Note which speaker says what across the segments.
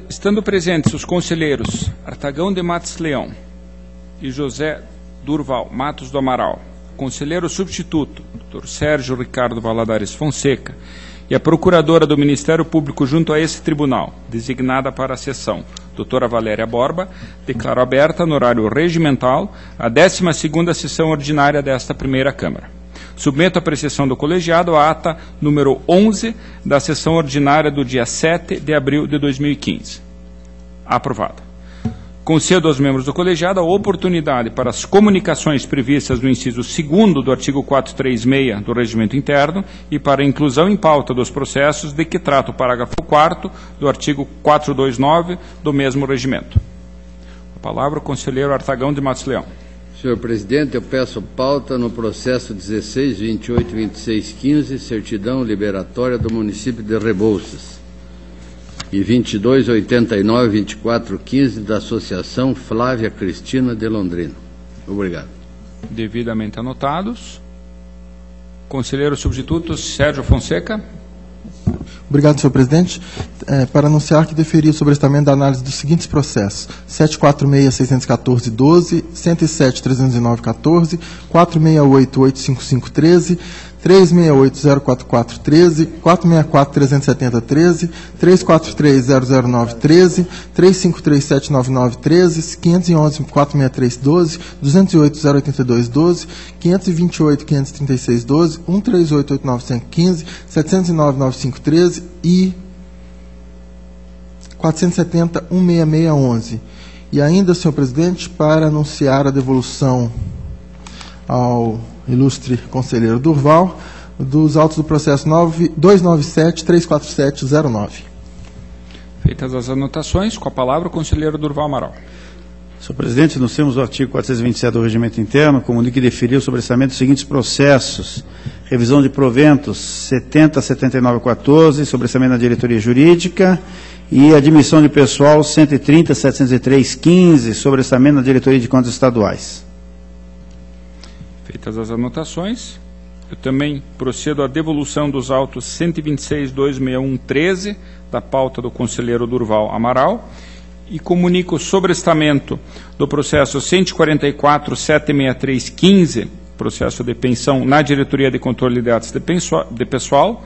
Speaker 1: Estando presentes os conselheiros Artagão de Matos Leão e José Durval Matos do Amaral, conselheiro substituto, Dr. Sérgio Ricardo Valadares Fonseca, e a procuradora do Ministério Público junto a esse tribunal, designada para a sessão, doutora Valéria Borba, declaro aberta, no horário regimental, a 12ª sessão ordinária desta primeira Câmara. Submeto à apreciação do colegiado a ata número 11 da sessão ordinária do dia 7 de abril de 2015. Aprovado. Concedo aos membros do colegiado a oportunidade para as comunicações previstas no inciso 2º do artigo 436 do Regimento Interno e para a inclusão em pauta dos processos de que trata o parágrafo 4º do artigo 429 do mesmo regimento. A palavra ao conselheiro Artagão de Matos Leão.
Speaker 2: Senhor presidente, eu peço pauta no processo 16.28.26.15, certidão liberatória do município de Rebouças, e 22.89.24.15 da Associação Flávia Cristina de Londrina. Obrigado.
Speaker 1: Devidamente anotados. Conselheiro substituto Sérgio Fonseca.
Speaker 3: Obrigado, senhor presidente. Para anunciar que deferi o sobrestamento da análise dos seguintes processos: 746.614.12, 107.309.14, 468.855.13, 368.044.13, 464.370.13, 343.009.13, 353.799.13, 511.463.12, 208.082.12, 528.536.12, 138.895.15, 709.95.13 e 470.166.11. E ainda, senhor presidente, para anunciar a devolução ao ilustre conselheiro Durval dos autos do processo 297.347.09.
Speaker 1: Feitas as anotações, com a palavra o conselheiro Durval Amaral.
Speaker 4: Senhor presidente, nos termos do artigo 427 do Regimento Interno, comunico que deferiu o sobrestamento dos seguintes processos: revisão de proventos 70.79.14, sobrestamento na diretoria jurídica, e admissão de pessoal 130.703.15, sobrestamento na diretoria de contas estaduais.
Speaker 1: Feitas as anotações, eu também procedo à devolução dos autos 126.261.13, da pauta do conselheiro Durval Amaral, e comunico o sobrestamento do processo 144.763.15, processo de pensão na diretoria de controle de atos de pessoal,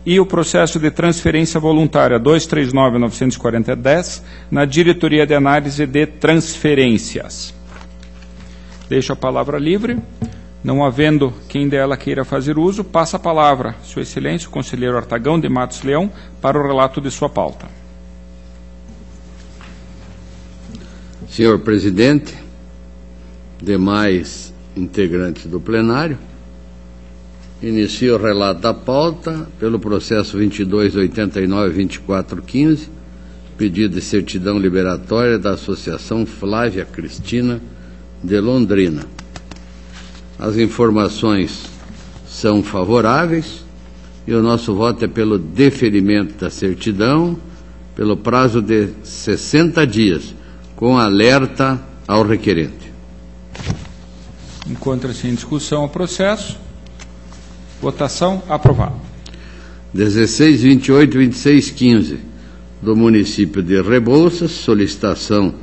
Speaker 1: e o processo de transferência voluntária 239.940.10, na diretoria de análise de transferências. Deixo a palavra livre. Não havendo quem dela queira fazer uso, passa a palavra, Sua Excelência, o conselheiro Artagão de Matos Leão, para o relato de sua pauta.
Speaker 2: Senhor presidente, demais integrantes do plenário, inicio o relato da pauta pelo processo 22.89.24.15, pedido de certidão liberatória da Associação Flávia Cristina de Londrina. As informações são favoráveis e o nosso voto é pelo deferimento da certidão pelo prazo de 60 dias, com alerta ao requerente.
Speaker 1: Encontra-se em discussão o processo. Votação aprovado.
Speaker 2: 16.28.26.15 do município de Rebouças, solicitação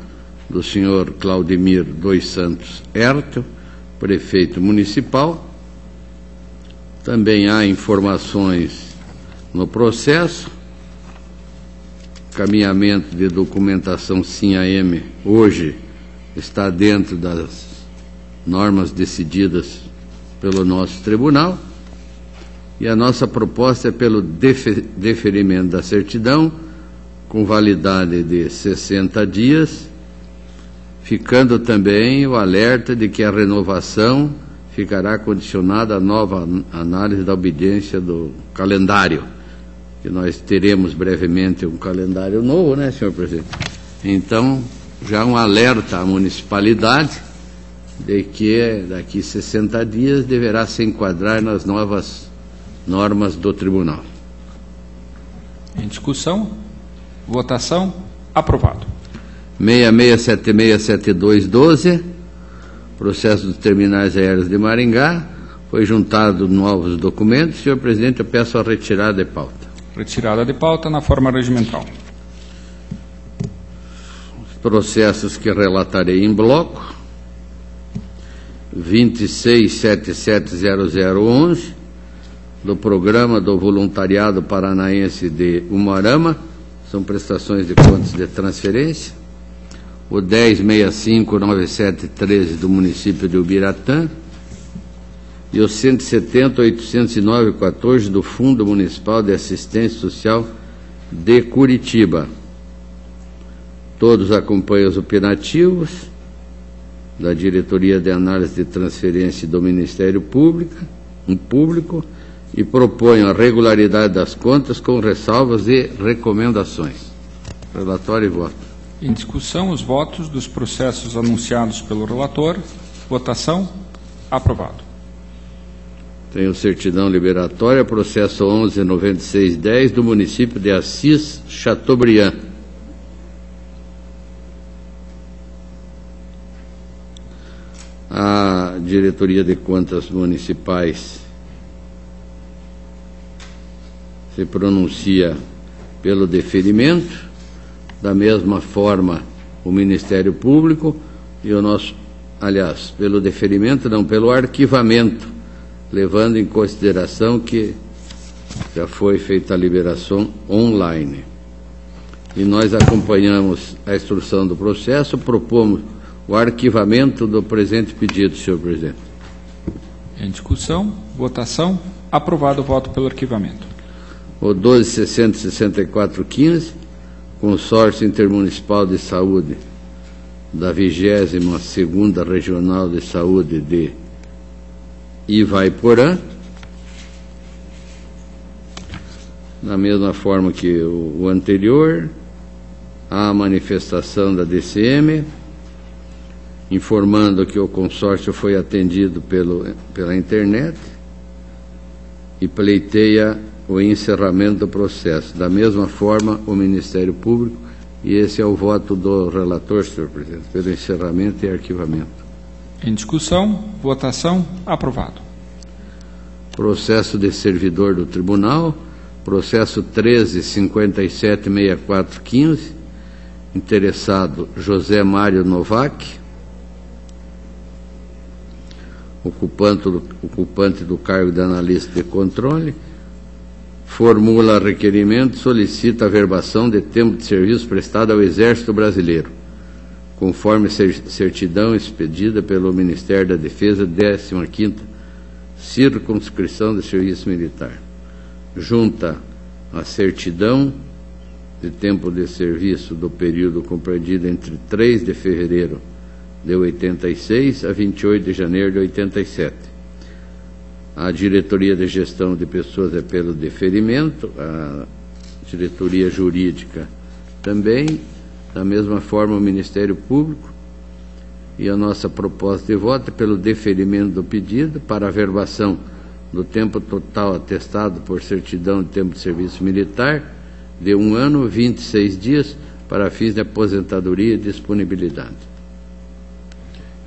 Speaker 2: do senhor Claudemir dos Santos Hertel, prefeito municipal. Também há informações no processo. Caminhamento de documentação SIM-AM hoje está dentro das normas decididas pelo nosso tribunal. E a nossa proposta é pelo deferimento da certidão, com validade de 60 dias, ficando também o alerta de que a renovação ficará condicionada à nova análise da obediência do calendário, que nós teremos brevemente um calendário novo, né, senhor presidente? Então, já um alerta à municipalidade de que daqui 60 dias deverá se enquadrar nas novas normas do tribunal.
Speaker 1: Em discussão, votação, aprovado.
Speaker 2: 66767212, processo dos terminais aéreos de Maringá, foi juntado novos documentos. Senhor presidente, eu peço a retirada de pauta.
Speaker 1: Retirada de pauta na forma regimental.
Speaker 2: processos que relatarei em bloco: 26770011, do Programa do Voluntariado Paranaense de Umuarama, são prestações de contas de transferência; o 10659713, do município de Ubiratã, e o 170.809.14, do Fundo Municipal de Assistência Social de Curitiba. Todos acompanham os operativos da Diretoria de Análise de Transferência do Ministério Público e propõem a regularidade das contas com ressalvas e recomendações. Relatório e voto.
Speaker 1: Em discussão, os votos dos processos anunciados pelo relator. Votação. Aprovado.
Speaker 2: Tenho certidão liberatória, processo 119610, do município de Assis Chateaubriand. A Diretoria de Contas Municipais se pronuncia pelo deferimento, da mesma forma o Ministério Público e o nosso, aliás, pelo deferimento não, pelo arquivamento, levando em consideração que já foi feita a liberação online. E nós acompanhamos a instrução do processo, propomos o arquivamento do presente pedido, senhor presidente.
Speaker 1: Em discussão, votação. Aprovado o voto pelo arquivamento.
Speaker 2: O 12.664.15, Consórcio Intermunicipal de Saúde da 22ª Regional de Saúde de Ivaiporã, da mesma forma que o anterior, a manifestação da DCM, informando que o consórcio foi atendido pela internet e pleiteia o encerramento do processo. Da mesma forma, o Ministério Público, e esse é o voto do relator, senhor presidente, pelo encerramento e arquivamento.
Speaker 1: Em discussão, votação. Aprovado.
Speaker 2: Processo de servidor do Tribunal, processo 13.576415, interessado José Mário Novak, ocupante do cargo de analista de controle, formula requerimento, solicita a verbação de tempo de serviço prestado ao Exército Brasileiro, conforme certidão expedida pelo Ministério da Defesa, 15ª Circunscrição de Serviço Militar. Junta a certidão de tempo de serviço do período compreendido entre 3 de fevereiro de 86 a 28 de janeiro de 87. A Diretoria de Gestão de Pessoas é pelo deferimento, a Diretoria Jurídica também, da mesma forma o Ministério Público, e a nossa proposta de voto é pelo deferimento do pedido para a verbação do tempo total atestado por certidão de tempo de serviço militar de 1 ano, 26 dias, para fins de aposentadoria e disponibilidade.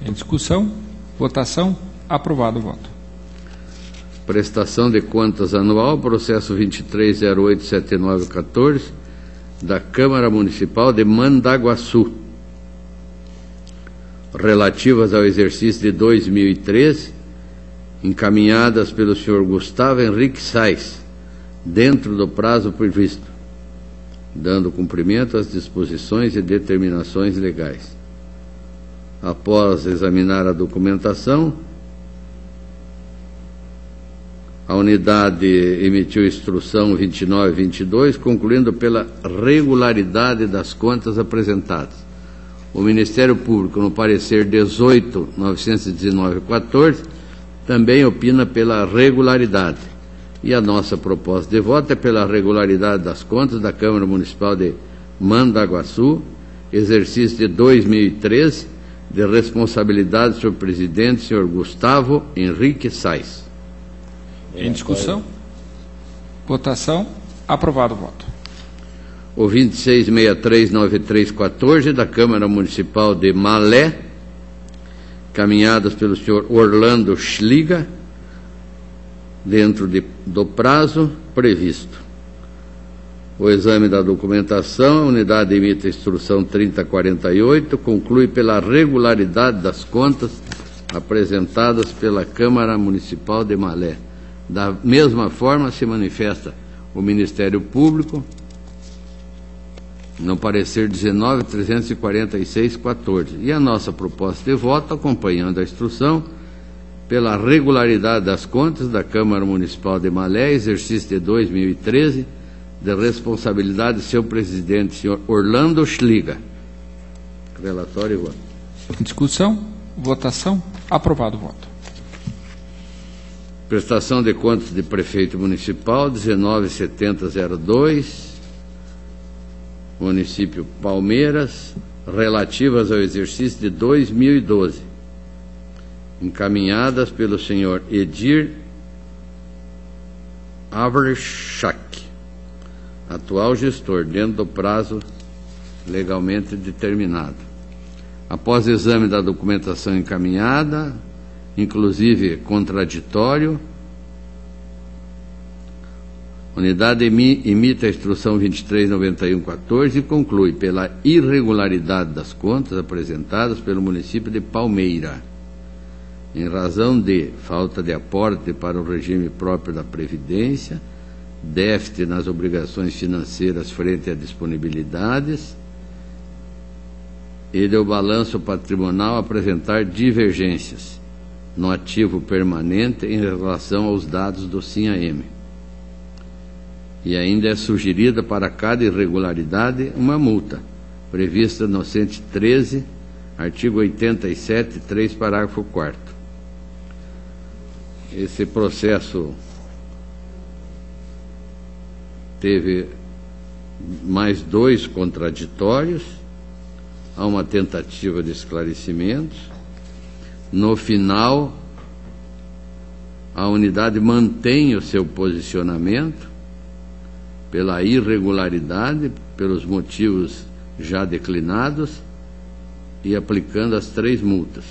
Speaker 1: Em discussão, votação. Aprovado o voto.
Speaker 2: Prestação de contas anual, processo 23087914, da Câmara Municipal de Mandaguaçu, relativas ao exercício de 2013, encaminhadas pelo senhor Gustavo Henrique Sais, dentro do prazo previsto, dando cumprimento às disposições e determinações legais. Após examinar a documentação, a unidade emitiu instrução 2922, concluindo pela regularidade das contas apresentadas. O Ministério Público, no parecer 18.919.14, também opina pela regularidade. E a nossa proposta de voto é pela regularidade das contas da Câmara Municipal de Mandaguaçu, exercício de 2013, de responsabilidade do senhor presidente, senhor Gustavo Henrique Sais.
Speaker 1: Em discussão, votação. Aprovado o voto.
Speaker 2: O 26639314, da Câmara Municipal de Malé, caminhadas pelo senhor Orlando Schliga, dentro do prazo previsto. o exame da documentação, a unidade emite a instrução 3048, conclui pela regularidade das contas apresentadas pela Câmara Municipal de Malé. Da mesma forma, se manifesta o Ministério Público no parecer 19.346/14. E a nossa proposta de voto, acompanhando a instrução, pela regularidade das contas da Câmara Municipal de Malé, exercício de 2013, de responsabilidade de seu presidente, senhor Orlando Schliga. Relatório e voto.
Speaker 1: Discussão, votação, aprovado o voto.
Speaker 2: Prestação de contas de prefeito municipal, 19.7002, município Palmeiras, relativas ao exercício de 2012, encaminhadas pelo senhor Edir Averchak, atual gestor, dentro do prazo legalmente determinado. Após exame da documentação encaminhada, inclusive contraditório, a unidade emite a instrução 2391/14 e conclui pela irregularidade das contas apresentadas pelo município de Palmeira, em razão de falta de aporte para o regime próprio da Previdência, déficit nas obrigações financeiras frente a disponibilidades e do balanço patrimonial apresentar divergências no ativo permanente em relação aos dados do SINAM. E ainda é sugerida para cada irregularidade uma multa, prevista no 113, artigo 87, 3, parágrafo 4º. Esse processo teve mais 2 contraditórios, há uma tentativa de esclarecimentos. No final, a unidade mantém o seu posicionamento pela irregularidade, pelos motivos já declinados e aplicando as 3 multas.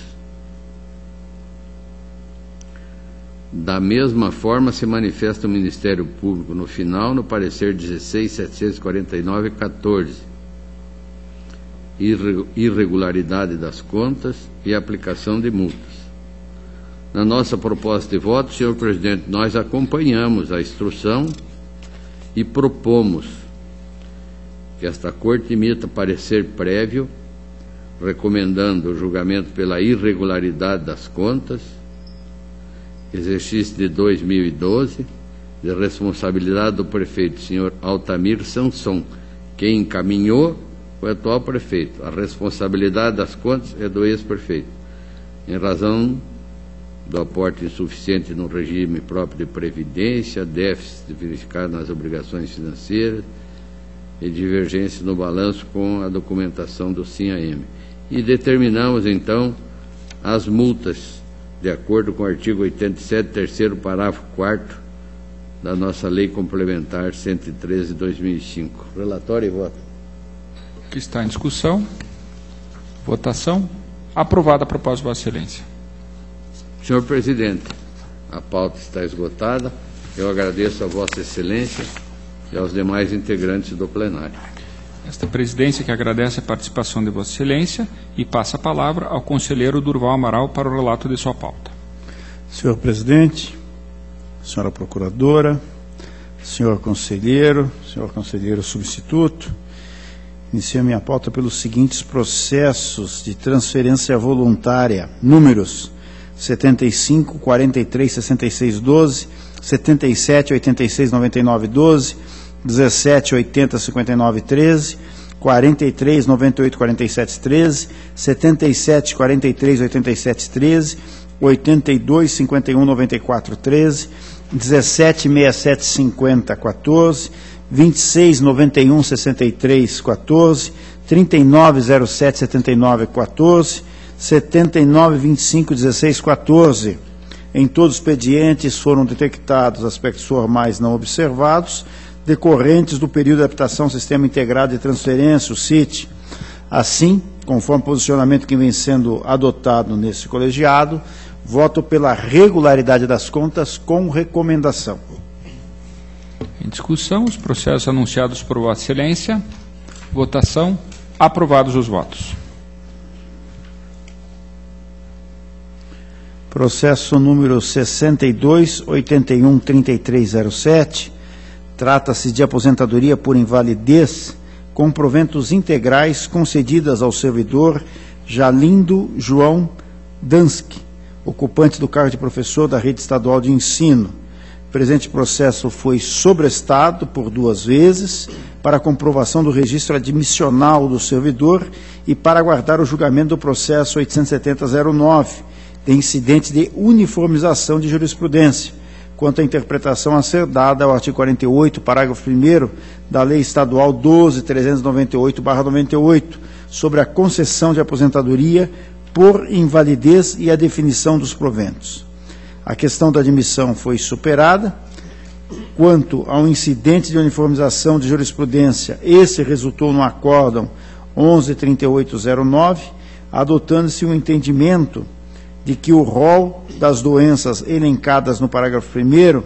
Speaker 2: Da mesma forma, se manifesta o Ministério Público no final, no parecer 16.749/14, irregularidade das contas e aplicação de multas. Na nossa proposta de voto, senhor presidente, nós acompanhamos a instrução e propomos que esta Corte emita parecer prévio, recomendando o julgamento pela irregularidade das contas, exercício de 2012, de responsabilidade do prefeito, senhor Altamir Sanson, quem encaminhou o atual prefeito. A responsabilidade das contas é do ex-prefeito, em razão do aporte insuficiente no regime próprio de previdência, déficit verificado nas obrigações financeiras e divergência no balanço com a documentação do SINAM. E determinamos, então, as multas, de acordo com o artigo 87, terceiro parágrafo 4º da nossa Lei Complementar 113 de 2005. Relatório e voto.
Speaker 1: Que está em discussão. Votação. Aprovada a proposta de Vossa Excelência.
Speaker 2: Senhor presidente, a pauta está esgotada. Eu agradeço a Vossa Excelência e aos demais integrantes do plenário.
Speaker 1: Esta presidência que agradece a participação de Vossa Excelência e passa a palavra ao conselheiro Durval Amaral para o relato de sua pauta.
Speaker 4: Senhor presidente, senhora procuradora, senhor conselheiro substituto, inicio a minha pauta pelos seguintes processos de transferência voluntária, números 75, 43, 66, 12, 77, 86, 99, 12, 17, 80, 59, 13, 43, 98, 47, 13, 77, 43, 87, 13, 82, 51, 94, 13, 17, 67, 50, 14, 26, 91, 63, 14, 39, 07, 79, 14, 79, 25, 16, 14. Em todos os expedientes foram detectados aspectos formais não observados, decorrentes do período de adaptação ao Sistema Integrado de Transferência, o SIT. Assim, conforme o posicionamento que vem sendo adotado nesse colegiado, voto pela regularidade das contas com recomendação.
Speaker 1: Em discussão, os processos anunciados por Vossa Excelência. Votação. Aprovados os votos.
Speaker 4: Processo número 62.81.3307. Trata-se de aposentadoria por invalidez com proventos integrais concedidas ao servidor Jalindo João Dansky, ocupante do cargo de professor da Rede Estadual de Ensino. O presente processo foi sobrestado por 2 vezes para comprovação do registro admissional do servidor e para aguardar o julgamento do processo 870-09, de incidente de uniformização de jurisprudência, quanto à interpretação a ser dada ao artigo 48, parágrafo 1º da Lei Estadual 12.398/98, sobre a concessão de aposentadoria por invalidez e a definição dos proventos. A questão da admissão foi superada. Quanto ao incidente de uniformização de jurisprudência, esse resultou no acórdão 11.3809, adotando-se o entendimento de que o rol das doenças elencadas no parágrafo 1º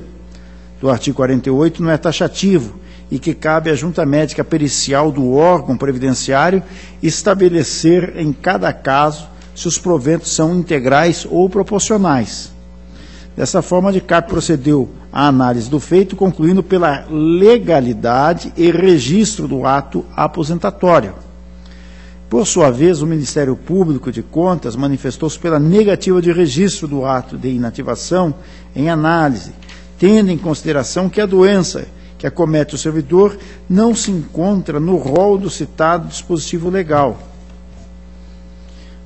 Speaker 4: do artigo 48 não é taxativo e que cabe à junta médica pericial do órgão previdenciário estabelecer em cada caso se os proventos são integrais ou proporcionais. Dessa forma, a DICAP procedeu à análise do feito, concluindo pela legalidade e registro do ato aposentatório. Por sua vez, o Ministério Público de Contas manifestou-se pela negativa de registro do ato de inativação em análise, tendo em consideração que a doença que acomete o servidor não se encontra no rol do citado dispositivo legal.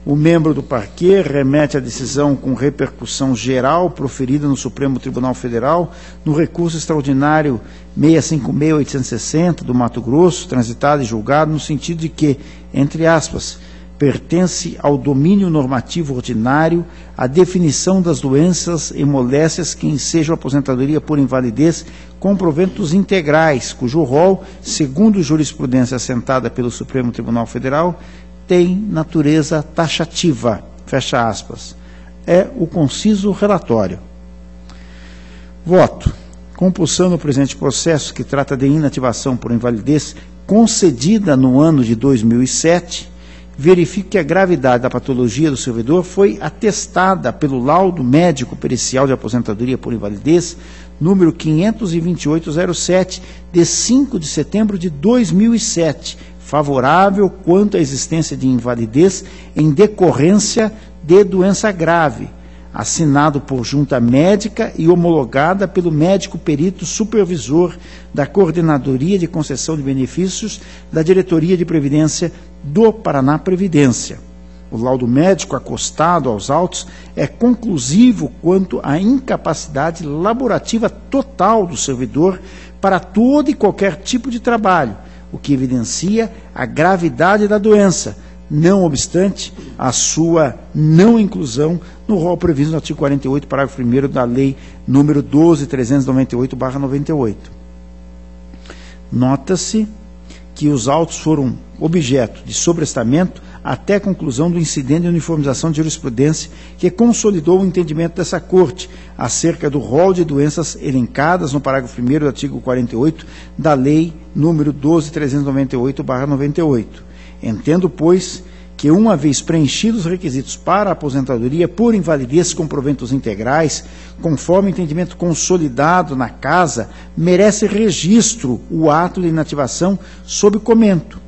Speaker 4: O membro do parquê remete a decisão com repercussão geral proferida no Supremo Tribunal Federal no recurso extraordinário 656.860 do Mato Grosso, transitado e julgado no sentido de que, entre aspas, pertence ao domínio normativo ordinário a definição das doenças e moléstias que ensejam aposentadoria por invalidez com proventos integrais, cujo rol, segundo jurisprudência assentada pelo Supremo Tribunal Federal, tem natureza taxativa, fecha aspas. É o conciso relatório. Voto. Compulsando o presente processo, que trata de inativação por invalidez concedida no ano de 2007, verifico que a gravidade da patologia do servidor foi atestada pelo laudo médico pericial de aposentadoria por invalidez, número 52807, de 5 de setembro de 2007, favorável quanto à existência de invalidez em decorrência de doença grave, assinado por junta médica e homologada pelo médico perito supervisor da Coordenadoria de Concessão de Benefícios da Diretoria de Previdência do Paraná Previdência. O laudo médico acostado aos autos é conclusivo quanto à incapacidade laborativa total do servidor para todo e qualquer tipo de trabalho, o que evidencia a gravidade da doença, não obstante a sua não inclusão no rol previsto no artigo 48, parágrafo 1º da Lei número 12.398/98. Nota-se que os autos foram objeto de sobrestamento até a conclusão do incidente de uniformização de jurisprudência que consolidou o entendimento dessa Corte acerca do rol de doenças elencadas no parágrafo 1º do artigo 48 da Lei número 12.398/98. Entendo, pois, que uma vez preenchidos os requisitos para a aposentadoria por invalidez com proventos integrais, conforme o entendimento consolidado na Casa, merece registro o ato de inativação sob comento.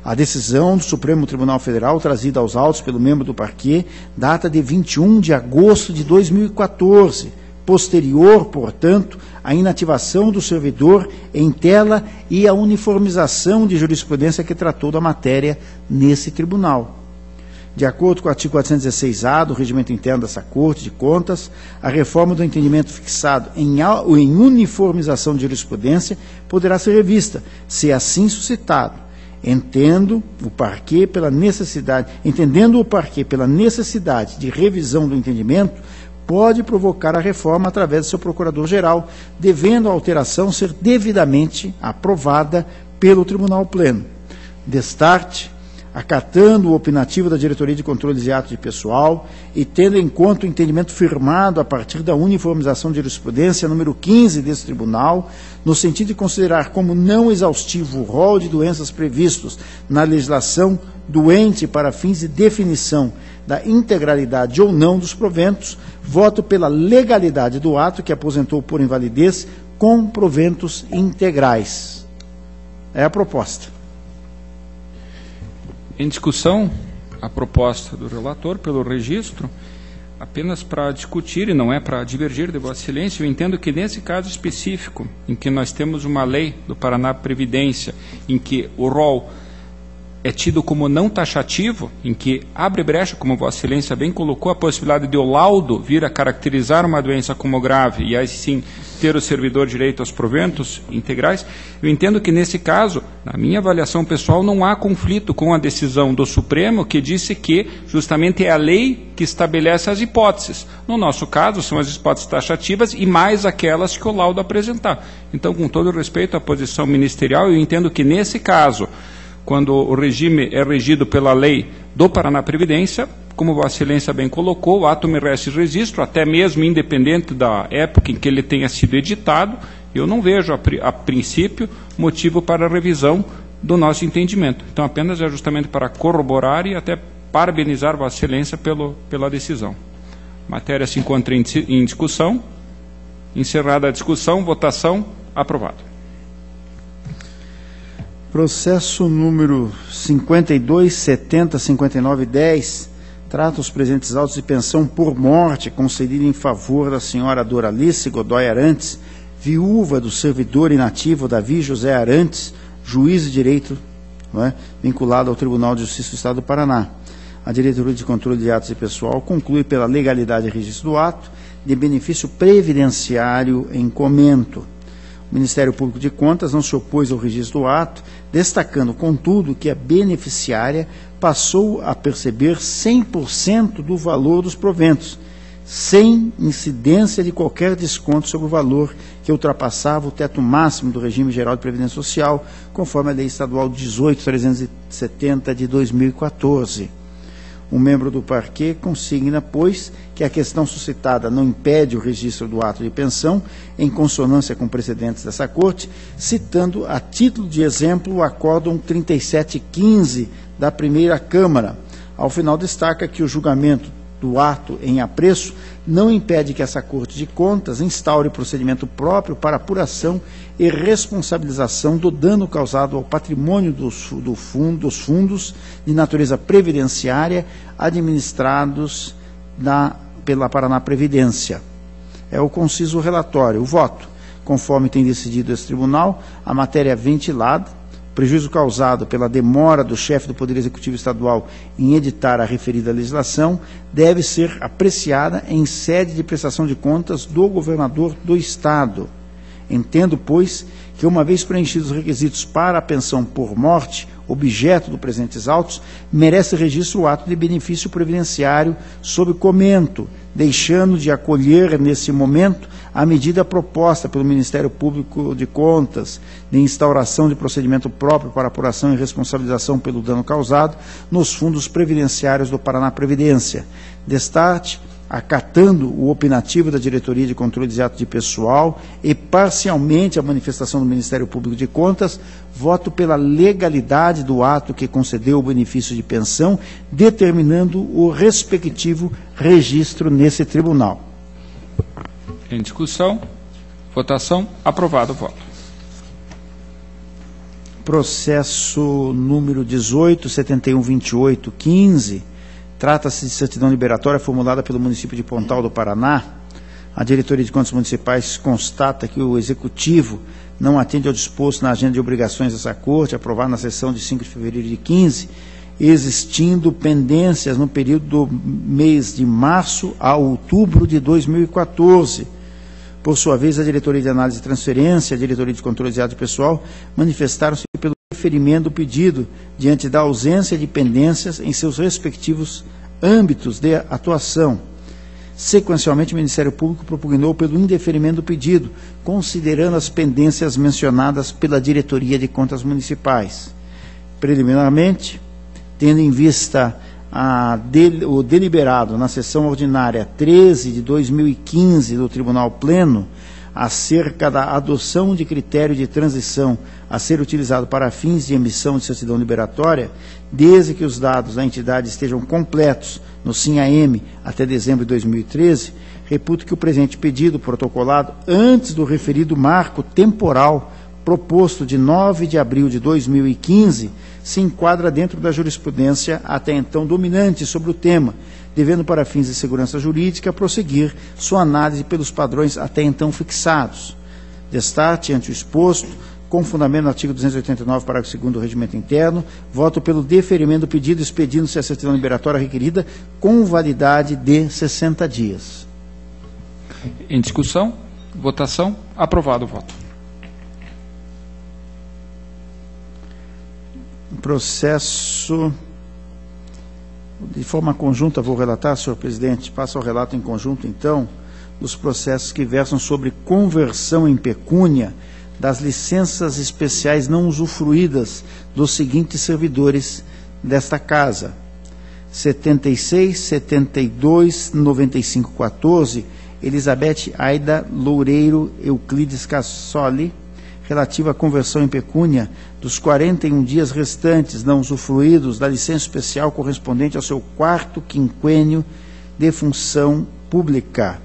Speaker 4: A decisão do Supremo Tribunal Federal, trazida aos autos pelo membro do parquê, data de 21 de agosto de 2014, posterior, portanto, à inativação do servidor em tela e à uniformização de jurisprudência que tratou da matéria nesse tribunal. De acordo com o artigo 416-A do Regimento Interno dessa Corte de Contas, a reforma do entendimento fixado em uniformização de jurisprudência poderá ser revista, se assim suscitado, entendendo o parquê pela necessidade de revisão do entendimento, pode provocar a reforma através do seu procurador-geral, devendo a alteração ser devidamente aprovada pelo Tribunal Pleno. Destarte, acatando o opinativo da Diretoria de Controles e Atos de Pessoal e tendo em conta o entendimento firmado a partir da uniformização de jurisprudência número 15 desse tribunal, no sentido de considerar como não exaustivo o rol de doenças previstos na legislação do ente para fins de definição da integralidade ou não dos proventos, voto pela legalidade do ato que aposentou por invalidez com proventos integrais. É a proposta.
Speaker 1: Em discussão, a proposta do relator pelo registro, apenas para discutir e não é para divergir de Vossa Excelência, eu entendo que nesse caso específico, em que nós temos uma lei do Paraná Previdência, em que o rol é tido como não taxativo, em que abre brecha, como Vossa Excelência bem colocou, a possibilidade de o laudo vir a caracterizar uma doença como grave e aí sim ter o servidor direito aos proventos integrais, eu entendo que nesse caso, na minha avaliação pessoal, não há conflito com a decisão do Supremo que disse que justamente é a lei que estabelece as hipóteses. No nosso caso, são as hipóteses taxativas e mais aquelas que o laudo apresentar. Então, com todo respeito à posição ministerial, eu entendo que nesse caso, quando o regime é regido pela lei do Paraná Previdência, como Vossa Excelência bem colocou, o ato merece registro, até mesmo independente da época em que ele tenha sido editado, eu não vejo, a princípio, motivo para a revisão do nosso entendimento. Então, apenas é justamente para corroborar e até parabenizar Vossa Excelência pela decisão. A matéria se encontra em discussão. Encerrada a discussão, votação, aprovado.
Speaker 4: Processo número 52.70.59.10 trata os presentes autos de pensão por morte concedida em favor da senhora Doralice Godoy Arantes, viúva do servidor inativo Davi José Arantes, juiz de direito, vinculado ao Tribunal de Justiça do Estado do Paraná. A Diretoria de Controle de Atos de Pessoal conclui pela legalidade e registro do ato de benefício previdenciário em comento. O Ministério Público de Contas não se opôs ao registro do ato, destacando, contudo, que a beneficiária passou a perceber 100% do valor dos proventos, sem incidência de qualquer desconto sobre o valor que ultrapassava o teto máximo do regime geral de previdência social, conforme a Lei Estadual 18.370 de 2014. Um membro do parquê consigna, pois, que a questão suscitada não impede o registro do ato de pensão, em consonância com precedentes dessa Corte, citando a título de exemplo o Acórdão 3715 da Primeira Câmara. Ao final, destaca que o julgamento do ato em apreço não impede que essa Corte de Contas instaure procedimento próprio para apuração e responsabilização do dano causado ao patrimônio dos fundos de natureza previdenciária administrados pela Paraná Previdência. É o conciso relatório. O voto. Conforme tem decidido esse tribunal, a matéria ventilada, prejuízo causado pela demora do chefe do Poder Executivo Estadual em editar a referida legislação, deve ser apreciada em sede de prestação de contas do governador do Estado. Entendo, pois, que uma vez preenchidos os requisitos para a pensão por morte, objeto do presentes autos, merece registro o ato de benefício previdenciário sob comento, deixando de acolher, nesse momento, a medida proposta pelo Ministério Público de Contas de instauração de procedimento próprio para apuração e responsabilização pelo dano causado nos fundos previdenciários do Paraná Previdência. Destarte, acatando o opinativo da Diretoria de Controle de Atos de Pessoal e parcialmente a manifestação do Ministério Público de Contas, voto pela legalidade do ato que concedeu o benefício de pensão, determinando o respectivo registro nesse tribunal.
Speaker 1: Em discussão, votação, aprovado o voto.
Speaker 4: Processo número 18.7128.15, trata-se de certidão liberatória formulada pelo município de Pontal do Paraná. A Diretoria de Contas Municipais constata que o Executivo não atende ao disposto na agenda de obrigações dessa Corte, aprovada na sessão de 5 de fevereiro de 15, existindo pendências no período do mês de março a outubro de 2014. Por sua vez, a Diretoria de Análise e Transferência e a Diretoria de Controle de Atos Pessoal manifestaram-se pelo deferimento do pedido diante da ausência de pendências em seus respectivos âmbitos de atuação. Sequencialmente, o Ministério Público propugnou pelo indeferimento do pedido, considerando as pendências mencionadas pela Diretoria de Contas Municipais. Preliminarmente, tendo em vista o deliberado na sessão ordinária 13 de 2015 do Tribunal Pleno, acerca da adoção de critério de transição a ser utilizado para fins de emissão de certidão liberatória, desde que os dados da entidade estejam completos no SIM-AM até dezembro de 2013, reputo que o presente pedido protocolado antes do referido marco temporal proposto de 9 de abril de 2015 se enquadra dentro da jurisprudência até então dominante sobre o tema, devendo para fins de segurança jurídica prosseguir sua análise pelos padrões até então fixados. Destaque ante o exposto, com fundamento no artigo 289, parágrafo 2º do Regimento Interno, voto pelo deferimento do pedido expedindo-se a certidão liberatória requerida com validade de 60 dias.
Speaker 1: Em discussão, votação, aprovado o voto.
Speaker 4: Processo de forma conjunta, vou relatar, senhor presidente, passo ao relato em conjunto, então, dos processos que versam sobre conversão em pecúnia das licenças especiais não usufruídas dos seguintes servidores desta Casa: 76, 72, 95, 14, Elizabeth Aida Loureiro Euclides Cassoli, relativa à conversão em pecúnia dos 41 dias restantes não usufruídos da licença especial correspondente ao seu 4º quinquênio de função pública.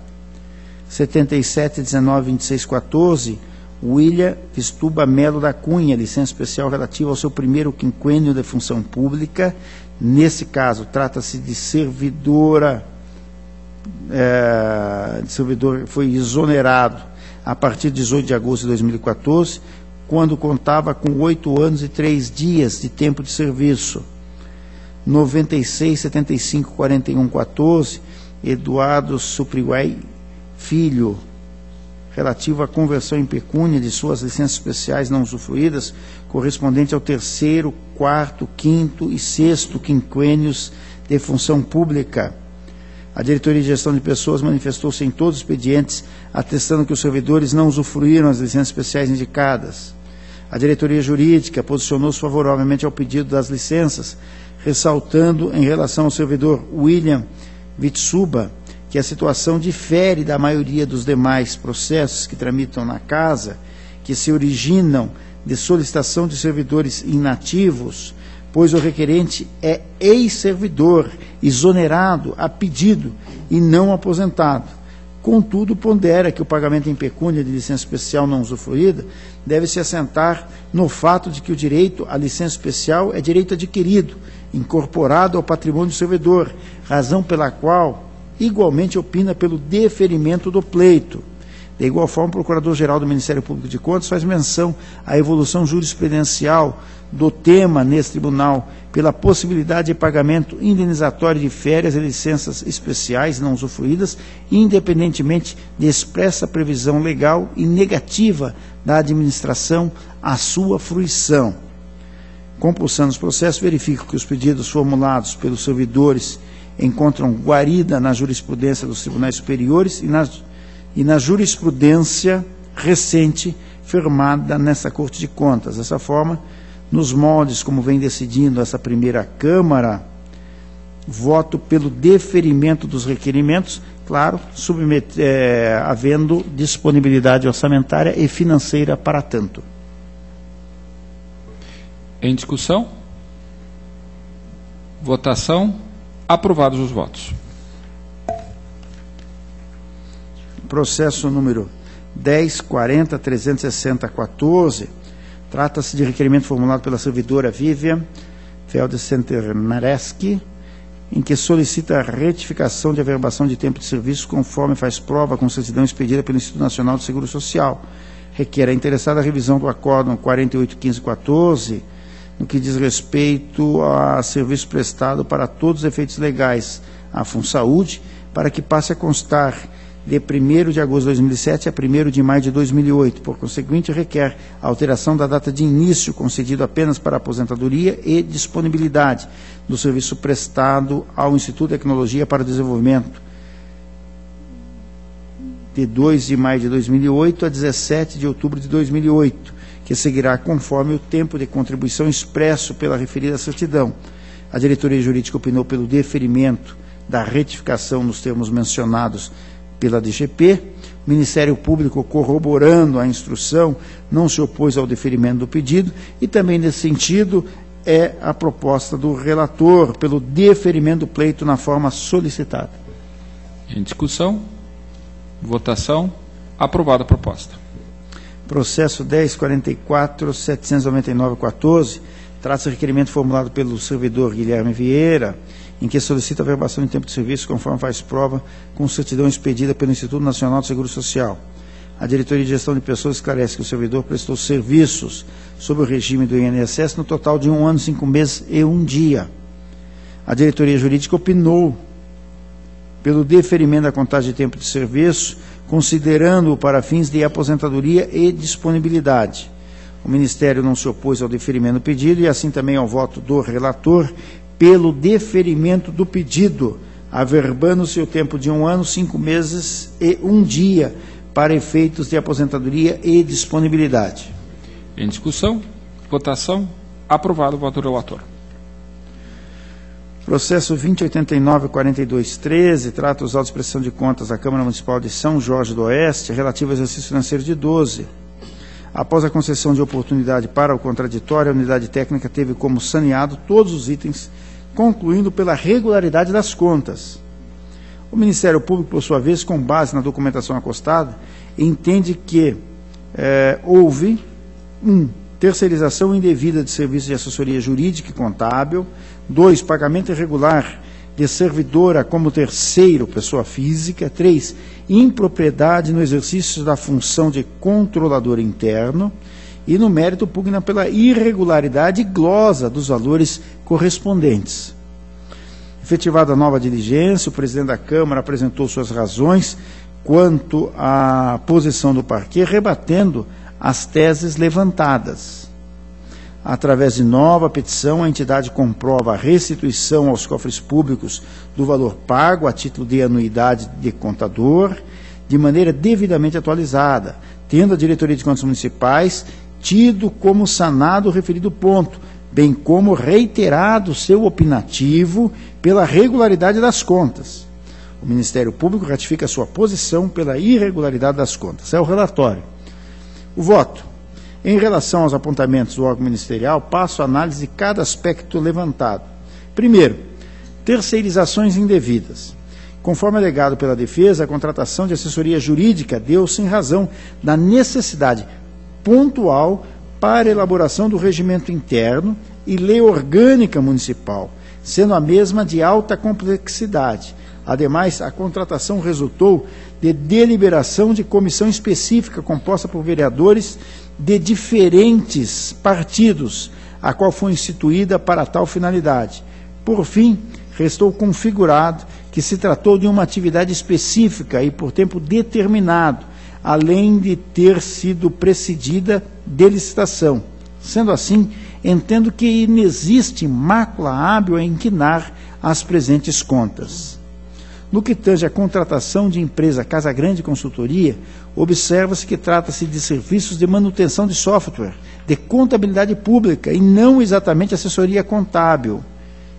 Speaker 4: 77, 19, 26, 14, William Vistuba Melo da Cunha, licença especial relativa ao seu 1º quinquênio de função pública. Nesse caso, trata-se de servidora, foi exonerado a partir de 18 de agosto de 2014, quando contava com 8 anos e 3 dias de tempo de serviço. 96, 75, 41, 14, Eduardo Supriuai Filho, relativo à conversão em pecúnia de suas licenças especiais não usufruídas, correspondente ao 3º, 4º, 5º e 6º quinquênios de função pública. A Diretoria de Gestão de Pessoas manifestou-se em todos os expedientes, atestando que os servidores não usufruíram as licenças especiais indicadas. A Diretoria Jurídica posicionou-se favoravelmente ao pedido das licenças, ressaltando, em relação ao servidor William Vitsuba, que a situação difere da maioria dos demais processos que tramitam na Casa, que se originam de solicitação de servidores inativos, pois o requerente é ex-servidor, exonerado a pedido e não aposentado. Contudo, pondera que o pagamento em pecúnia de licença especial não usufruída deve se assentar no fato de que o direito à licença especial é direito adquirido, incorporado ao patrimônio do servidor, razão pela qual igualmente opina pelo deferimento do pleito. De igual forma, o Procurador-Geral do Ministério Público de Contas faz menção à evolução jurisprudencial do tema nesse tribunal pela possibilidade de pagamento indenizatório de férias e licenças especiais não usufruídas, independentemente de expressa previsão legal e negativa da administração à sua fruição. Compulsando os processos, verifico que os pedidos formulados pelos servidores encontram guarida na jurisprudência dos tribunais superiores e na jurisprudência recente firmada nessa Corte de Contas. Dessa forma, nos moldes como vem decidindo essa primeira Câmara, voto pelo deferimento dos requerimentos, claro, havendo disponibilidade orçamentária e financeira para tanto.
Speaker 1: Em discussão? Votação. Aprovados os votos.
Speaker 4: Processo número 10.40.360.14, trata-se de requerimento formulado pela servidora Vivian Feldcenter-Mareski, em que solicita a retificação de averbação de tempo de serviço conforme faz prova com certidão expedida pelo Instituto Nacional do Seguro Social. Requer a interessada a revisão do acórdão 48.15.14, no que diz respeito a serviço prestado para todos os efeitos legais à FunSaúde, para que passe a constar de 1º de agosto de 2007 a 1º de maio de 2008. Por conseguinte, requer a alteração da data de início, concedido apenas para aposentadoria e disponibilidade do serviço prestado ao Instituto de Tecnologia para o Desenvolvimento, de 2 de maio de 2008 a 17 de outubro de 2008, que seguirá conforme o tempo de contribuição expresso pela referida certidão. A diretoria jurídica opinou pelo deferimento da retificação nos termos mencionados pela DGP. O Ministério Público, corroborando a instrução, não se opôs ao deferimento do pedido e também, nesse sentido, é a proposta do relator pelo deferimento do pleito na forma solicitada.
Speaker 1: Em discussão, votação, aprovada a proposta.
Speaker 4: Processo 10.44.799.14, trata-se de requerimento formulado pelo servidor Guilherme Vieira, em que solicita a verbação de tempo de serviço conforme faz prova com certidão expedida pelo Instituto Nacional do Seguro Social. A Diretoria de Gestão de Pessoas esclarece que o servidor prestou serviços sob o regime do INSS no total de 1 ano, 5 meses e 1 dia. A Diretoria Jurídica opinou pelo deferimento da contagem de tempo de serviço, considerando-o para fins de aposentadoria e disponibilidade. O Ministério não se opôs ao deferimento do pedido e assim também ao voto do relator pelo deferimento do pedido, averbando-se o tempo de 1 ano, 5 meses e 1 dia para efeitos de aposentadoria e disponibilidade.
Speaker 1: Em discussão, votação, aprovado o voto do relator.
Speaker 4: Processo 2089-4213, trata os autos de prestação de contas da Câmara Municipal de São Jorge do Oeste, relativo ao exercício financeiro de 12. Após a concessão de oportunidade para o contraditório, a unidade técnica teve como saneado todos os itens, concluindo pela regularidade das contas. O Ministério Público, por sua vez, com base na documentação acostada, entende que houve terceirização indevida de serviços de assessoria jurídica e contábil, 2, pagamento irregular de servidora como terceiro, pessoa física, 3, impropriedade no exercício da função de controlador interno, e no mérito pugna pela irregularidade e glosa dos valores correspondentes. Efetivada a nova diligência, o presidente da Câmara apresentou suas razões quanto à posição do parquê, rebatendo as teses levantadas. Através de nova petição, a entidade comprova a restituição aos cofres públicos do valor pago a título de anuidade de contador, de maneira devidamente atualizada, tendo a Diretoria de Contas Municipais tido como sanado o referido ponto, bem como reiterado seu opinativo pela regularidade das contas. O Ministério Público ratifica sua posição pela irregularidade das contas. É o relatório. O voto. Em relação aos apontamentos do órgão ministerial, passo a análise de cada aspecto levantado. Primeiro, terceirizações indevidas. Conforme alegado pela defesa, a contratação de assessoria jurídica deu-se em razão da necessidade pontual para a elaboração do regimento interno e lei orgânica municipal, sendo a mesma de alta complexidade. Ademais, a contratação resultou de deliberação de comissão específica composta por vereadores de diferentes partidos, a qual foi instituída para tal finalidade. Por fim, restou configurado que se tratou de uma atividade específica e por tempo determinado, além de ter sido precedida de licitação. Sendo assim, entendo que inexiste mácula hábil a inquinar as presentes contas. No que tange à contratação de empresa Casagrande Consultoria, observa-se que trata-se de serviços de manutenção de software, de contabilidade pública e não exatamente assessoria contábil.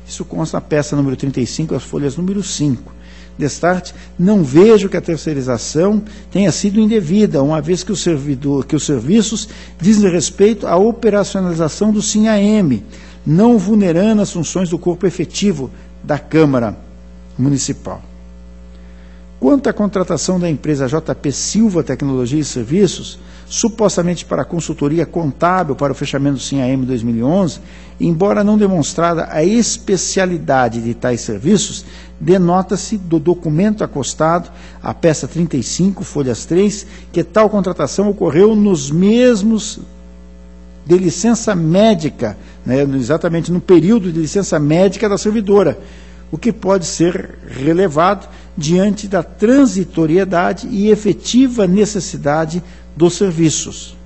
Speaker 4: Isso consta na peça número 35, as folhas número 5. Destarte, não vejo que a terceirização tenha sido indevida, uma vez que os serviços dizem respeito à operacionalização do SIM-AM, não vulnerando as funções do corpo efetivo da Câmara Municipal. Quanto à contratação da empresa JP Silva Tecnologia e Serviços, supostamente para a consultoria contábil para o fechamento do SIM-AM 2011, embora não demonstrada a especialidade de tais serviços, denota-se do documento acostado, a peça 35, folhas 3, que tal contratação ocorreu nos mesmos de licença médica, exatamente no período de licença médica da servidora, o que pode ser relevado diante da transitoriedade e efetiva necessidade dos serviços.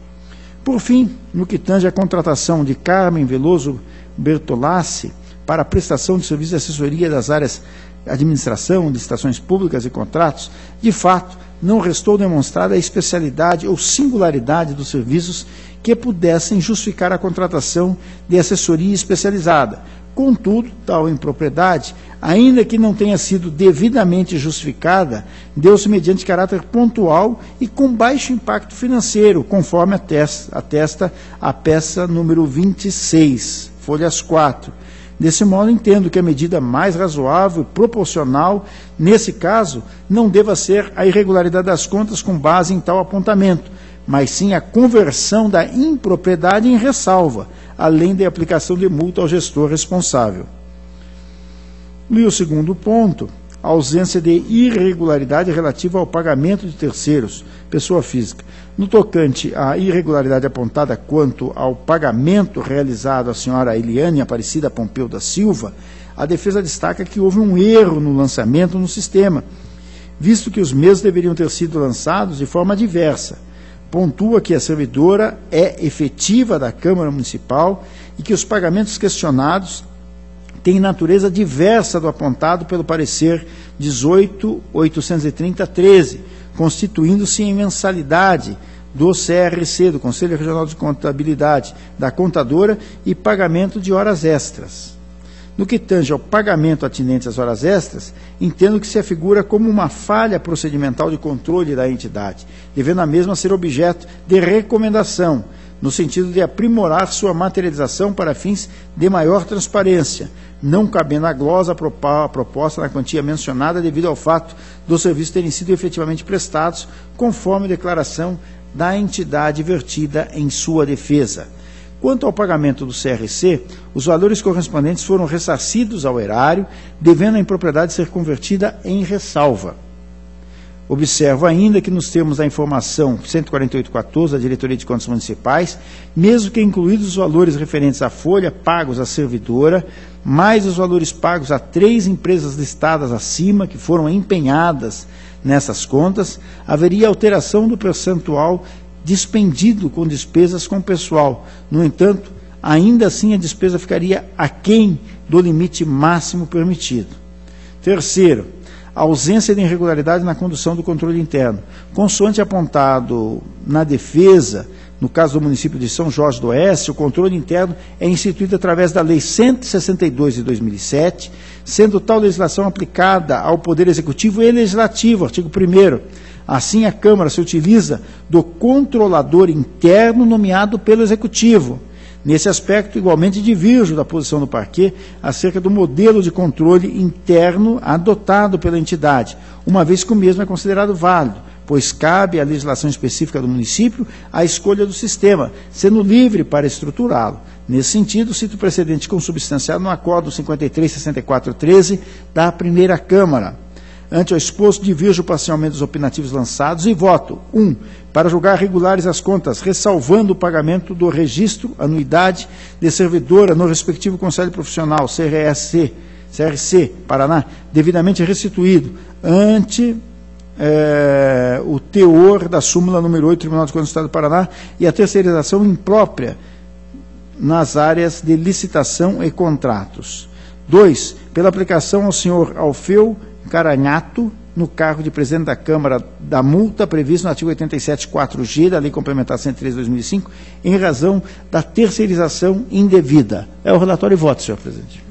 Speaker 4: Por fim, no que tange à contratação de Carmen Veloso Bertolassi para a prestação de serviços de assessoria das áreas administração, licitações públicas e contratos, de fato, não restou demonstrada a especialidade ou singularidade dos serviços que pudessem justificar a contratação de assessoria especializada, Contudo, tal impropriedade, ainda que não tenha sido devidamente justificada, deu-se mediante caráter pontual e com baixo impacto financeiro, conforme atesta a peça número 26, folhas 4. Desse modo, entendo que a medida mais razoável e proporcional, nesse caso, não deva ser a irregularidade das contas com base em tal apontamento, mas sim a conversão da impropriedade em ressalva, além da aplicação de multa ao gestor responsável. E o segundo ponto, a ausência de irregularidade relativa ao pagamento de terceiros, pessoa física. No tocante à irregularidade apontada quanto ao pagamento realizado à senhora Eliane Aparecida Pompeu da Silva, a defesa destaca que houve um erro no lançamento no sistema, visto que os mesmos deveriam ter sido lançados de forma diversa. Pontua que a servidora é efetiva da Câmara Municipal e que os pagamentos questionados têm natureza diversa do apontado pelo parecer 18.830/13, constituindo-se em mensalidade do CRC, do Conselho Regional de Contabilidade, da contadora e pagamento de horas extras. No que tange ao pagamento atinente às horas extras, entendo que se afigura como uma falha procedimental de controle da entidade, devendo a mesma ser objeto de recomendação, no sentido de aprimorar sua materialização para fins de maior transparência, não cabendo a glosa a proposta na quantia mencionada devido ao fato dos serviços terem sido efetivamente prestados, conforme a declaração da entidade vertida em sua defesa. Quanto ao pagamento do CRC, os valores correspondentes foram ressarcidos ao erário, devendo a impropriedade ser convertida em ressalva. Observo ainda que nos termos da informação 148.14 da Diretoria de Contas Municipais, mesmo que incluídos os valores referentes à folha pagos à servidora, mais os valores pagos a 3 empresas listadas acima, que foram empenhadas nessas contas, haveria alteração do percentual dispendido com despesas com pessoal. No entanto, ainda assim a despesa ficaria aquém do limite máximo permitido. Terceiro, a ausência de irregularidade na condução do controle interno. Consoante apontado na defesa, no caso do município de São Jorge do Oeste, o controle interno é instituído através da Lei 162 de 2007, sendo tal legislação aplicada ao Poder Executivo e Legislativo, artigo 1º. Assim, a Câmara se utiliza do controlador interno nomeado pelo Executivo. Nesse aspecto, igualmente divirjo da posição do parquê acerca do modelo de controle interno adotado pela entidade, uma vez que o mesmo é considerado válido, pois cabe à legislação específica do município a escolha do sistema, sendo livre para estruturá-lo. Nesse sentido, cito o precedente consubstanciado no Acordo 5364/13 da primeira Câmara. Ante o exposto, divirjo parcialmente dos opinativos lançados e voto. 1. Para julgar regulares as contas, ressalvando o pagamento do registro, anuidade de servidora no respectivo Conselho Profissional, CRC, Paraná, devidamente restituído, ante o teor da súmula número 8 do Tribunal de Contas do Estado do Paraná e a terceirização imprópria nas áreas de licitação e contratos. 2. Pela aplicação ao senhor Alfeu Caranhato, no cargo de presidente da Câmara, da multa prevista no artigo 87.4g da Lei Complementar 103 de 2005, em razão da terceirização indevida. É o relatório e voto, senhor presidente.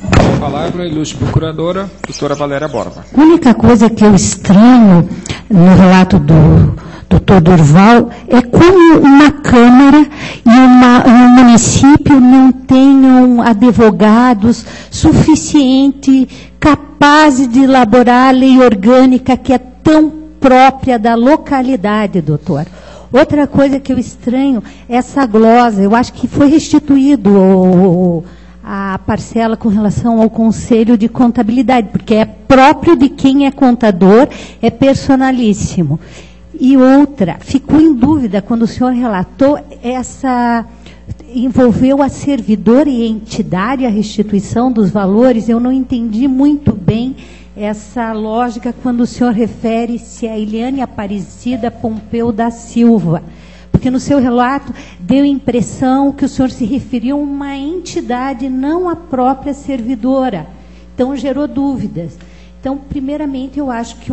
Speaker 1: A palavra a ilustre procuradora, doutora Valéria Borba.
Speaker 5: A única coisa que eu estranho no relato do doutor Durval é como uma Câmara e um município não tenham advogados suficientes, capazes de elaborar a lei orgânica que é tão própria da localidade, doutor. Outra coisa que eu estranho é essa glosa. Eu acho que foi restituído a parcela com relação ao Conselho de Contabilidade, porque é próprio de quem é contador, é personalíssimo. E outra, ficou em dúvida quando o senhor relatou envolveu a servidora e a entidade a restituição dos valores. Eu não entendi muito bem essa lógica quando o senhor refere-se a Eliane Aparecida Pompeu da Silva, porque no seu relato deu a impressão que o senhor se referiu a uma entidade, não a própria servidora. Então, gerou dúvidas. Então, primeiramente, eu acho que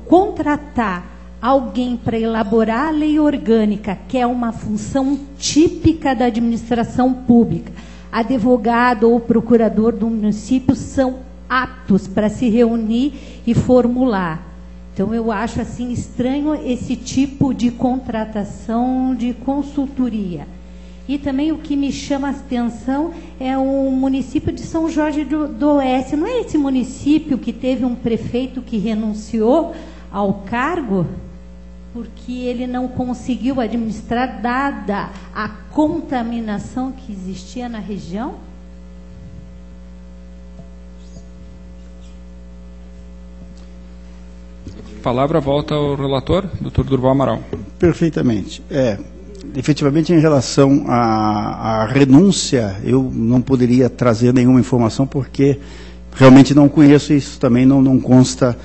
Speaker 5: contratar alguém para elaborar a lei orgânica, que é uma função típica da administração pública, advogado ou procurador do município são aptos para se reunir e formular. Então, eu acho assim estranho esse tipo de contratação de consultoria. E também o que me chama a atenção é o município de São Jorge do Oeste. Não é esse município que teve um prefeito que renunciou ao cargo porque ele não conseguiu administrar, dada a contaminação que existia na região?
Speaker 1: A palavra volta ao relator, Dr. Durval Amaral.
Speaker 4: Perfeitamente. Efetivamente, em relação à renúncia, eu não poderia trazer nenhuma informação, porque realmente não conheço, e isso também não consta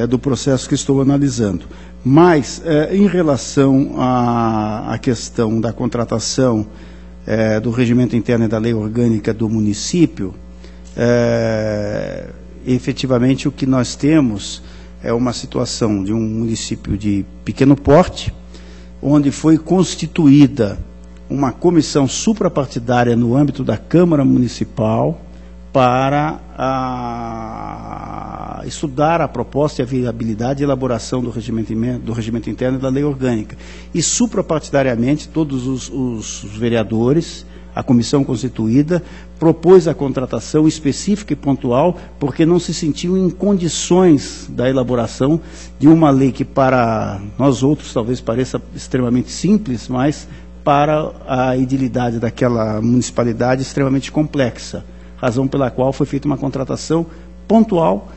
Speaker 4: do processo que estou analisando. Mas, em relação à questão da contratação do regimento interno e da lei orgânica do município, efetivamente o que nós temos é uma situação de um município de pequeno porte, onde foi constituída uma comissão suprapartidária no âmbito da Câmara Municipal para estudar a proposta e a viabilidade e elaboração do regimento interno e da lei orgânica. E suprapartidariamente, todos os vereadores, a comissão constituída, propôs a contratação específica e pontual, porque não se sentiu em condições da elaboração de uma lei que, para nós outros, talvez pareça extremamente simples, mas para a edilidade daquela municipalidade extremamente complexa, razão pela qual foi feita uma contratação pontual,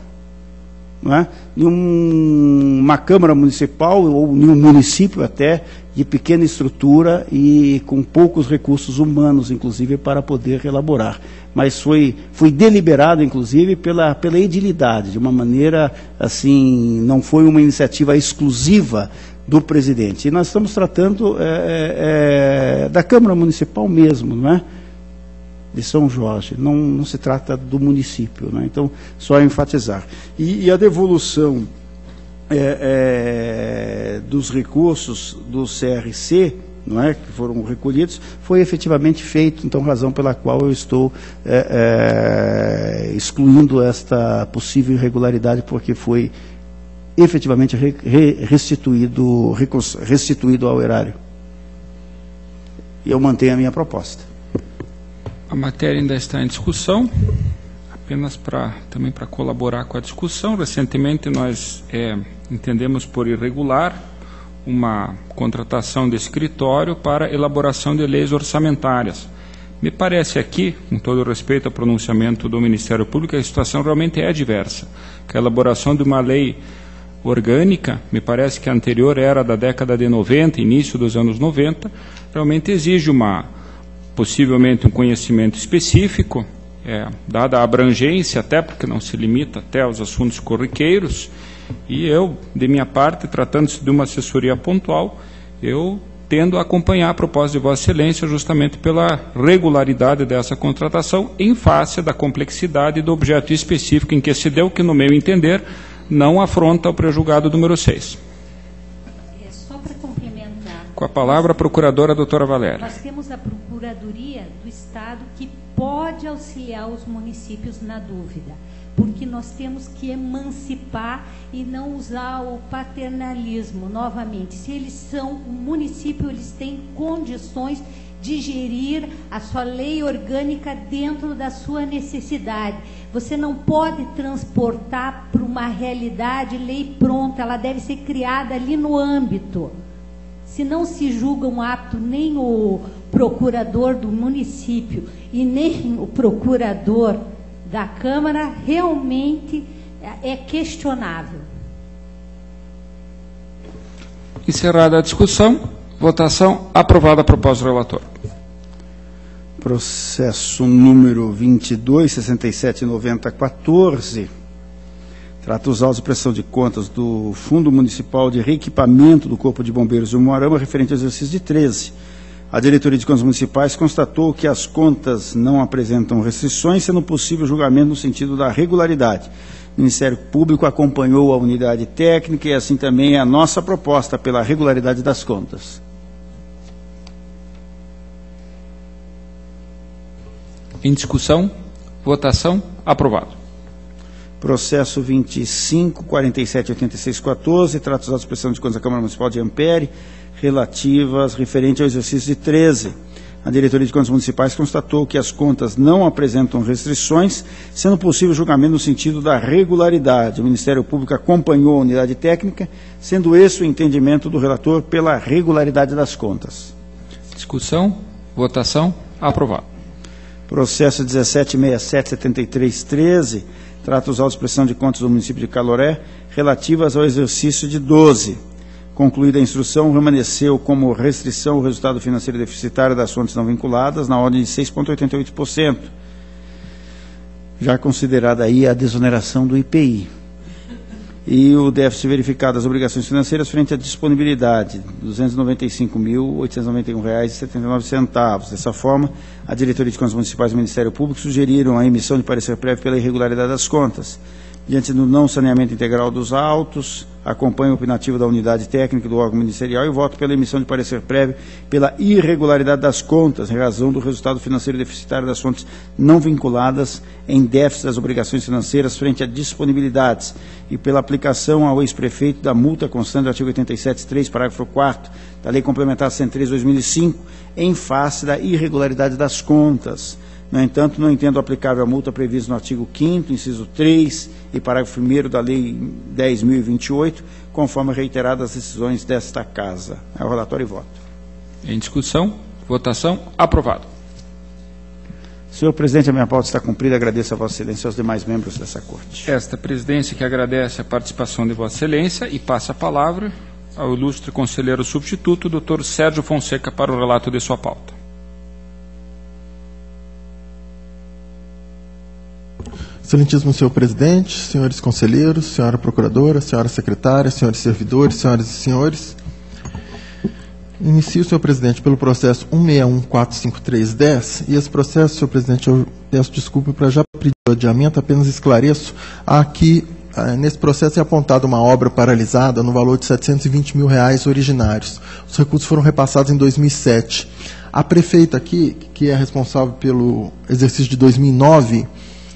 Speaker 4: não é? Em uma Câmara Municipal ou em um município até de pequena estrutura e com poucos recursos humanos, inclusive, para poder elaborar. Mas foi deliberado, inclusive, pela edilidade, de uma maneira, assim, não foi uma iniciativa exclusiva do presidente. E nós estamos tratando da Câmara Municipal mesmo, não é? De São Jorge, não se trata do município, né? Então, só enfatizar. E a devolução dos recursos do CRC, não é, que foram recolhidos, foi efetivamente feito, então, razão pela qual eu estou excluindo esta possível irregularidade, porque foi efetivamente restituído ao erário. E eu mantenho a minha proposta.
Speaker 1: A matéria ainda está em discussão, apenas também para colaborar com a discussão. Recentemente nós entendemos por irregular uma contratação de escritório para elaboração de leis orçamentárias. Me parece aqui, com todo respeito ao pronunciamento do Ministério Público, a situação realmente é diversa. Que a elaboração de uma lei orgânica, me parece que a anterior era da década de 90, início dos anos 90, realmente exige possivelmente um conhecimento específico, dada a abrangência, até porque não se limita até aos assuntos corriqueiros, e eu, de minha parte, tratando-se de uma assessoria pontual, eu tendo a acompanhar a proposta de Vossa Excelência justamente pela regularidade dessa contratação, em face da complexidade do objeto específico em que se deu, que, no meu entender, não afronta o prejulgado número 6.
Speaker 5: Só para complementar.
Speaker 1: Com a palavra, a procuradora doutora Valéria.
Speaker 5: Nós temos a Procuradoria do Estado que pode auxiliar os municípios na dúvida, porque nós temos que emancipar e não usar o paternalismo novamente. Se eles são um município, eles têm condições de gerir a sua lei orgânica dentro da sua necessidade. Você não pode transportar para uma realidade lei pronta, ela deve ser criada ali no âmbito. Se não se julgam apto nem o procurador do município e nem o procurador da Câmara, realmente é questionável.
Speaker 1: Encerrada a discussão, votação, aprovada a proposta do relator.
Speaker 4: Processo número 22.679014. Trata os autos de prestação de contas do Fundo Municipal de Reequipamento do Corpo de Bombeiros de Umuarama, referente ao exercício de 13. A Diretoria de Contas Municipais constatou que as contas não apresentam restrições, sendo possível julgamento no sentido da regularidade. O Ministério Público acompanhou a unidade técnica e assim também a nossa proposta pela regularidade das contas.
Speaker 1: Em discussão, votação, aprovado.
Speaker 4: Processo 25.47.86.14, trata dos autos de prestação de contas da Câmara Municipal de Ampere, relativas referente ao exercício de 13. A Diretoria de Contas Municipais constatou que as contas não apresentam restrições, sendo possível julgamento no sentido da regularidade. O Ministério Público acompanhou a unidade técnica, sendo esse o entendimento do relator pela regularidade das contas.
Speaker 1: Discussão, votação, aprovado.
Speaker 4: Processo 17.67.73.13, trata os autos de prestação de contas do município de Caloré, relativas ao exercício de 12. Concluída a instrução, remanesceu como restrição o resultado financeiro deficitário das fontes não vinculadas, na ordem de 6,88%. Já considerada aí a desoneração do IPI. E o déficit verificado das obrigações financeiras frente à disponibilidade, R$ 295.891,79. Dessa forma, a Diretoria de Contas Municipais do Ministério Público sugeriram a emissão de parecer prévio pela irregularidade das contas. Diante do não saneamento integral dos autos, acompanho o opinativo da unidade técnica do órgão ministerial e voto pela emissão de parecer prévio pela irregularidade das contas, em razão do resultado financeiro deficitário das fontes não vinculadas em déficit das obrigações financeiras frente a disponibilidades e pela aplicação ao ex-prefeito da multa constante do artigo 87.3, parágrafo 4º da Lei Complementar 103/2005, em face da irregularidade das contas. No entanto, não entendo aplicável a multa prevista no artigo 5º, inciso 3 e parágrafo 1º da Lei 10.028, conforme reiteradas as decisões desta Casa. É o relatório e voto.
Speaker 1: Em discussão, votação, aprovado.
Speaker 4: Senhor presidente, a minha pauta está cumprida. Agradeço a Vossa Excelência e aos demais membros dessa Corte.
Speaker 1: Esta presidência que agradece a participação de Vossa Excelência e passa a palavra ao ilustre conselheiro substituto, Dr. Sérgio Fonseca, para o relato de sua pauta.
Speaker 3: Excelentíssimo senhor presidente, senhores conselheiros, senhora procuradora, senhora secretária, senhores servidores, senhoras e senhores. Inicio, senhor presidente, pelo processo 161.453.10, e esse processo, senhor presidente, eu peço desculpa para já pedir o adiamento, apenas esclareço aqui, nesse processo é apontada uma obra paralisada no valor de R$ 720 mil originários. Os recursos foram repassados em 2007. A prefeita aqui, que é responsável pelo exercício de 2009,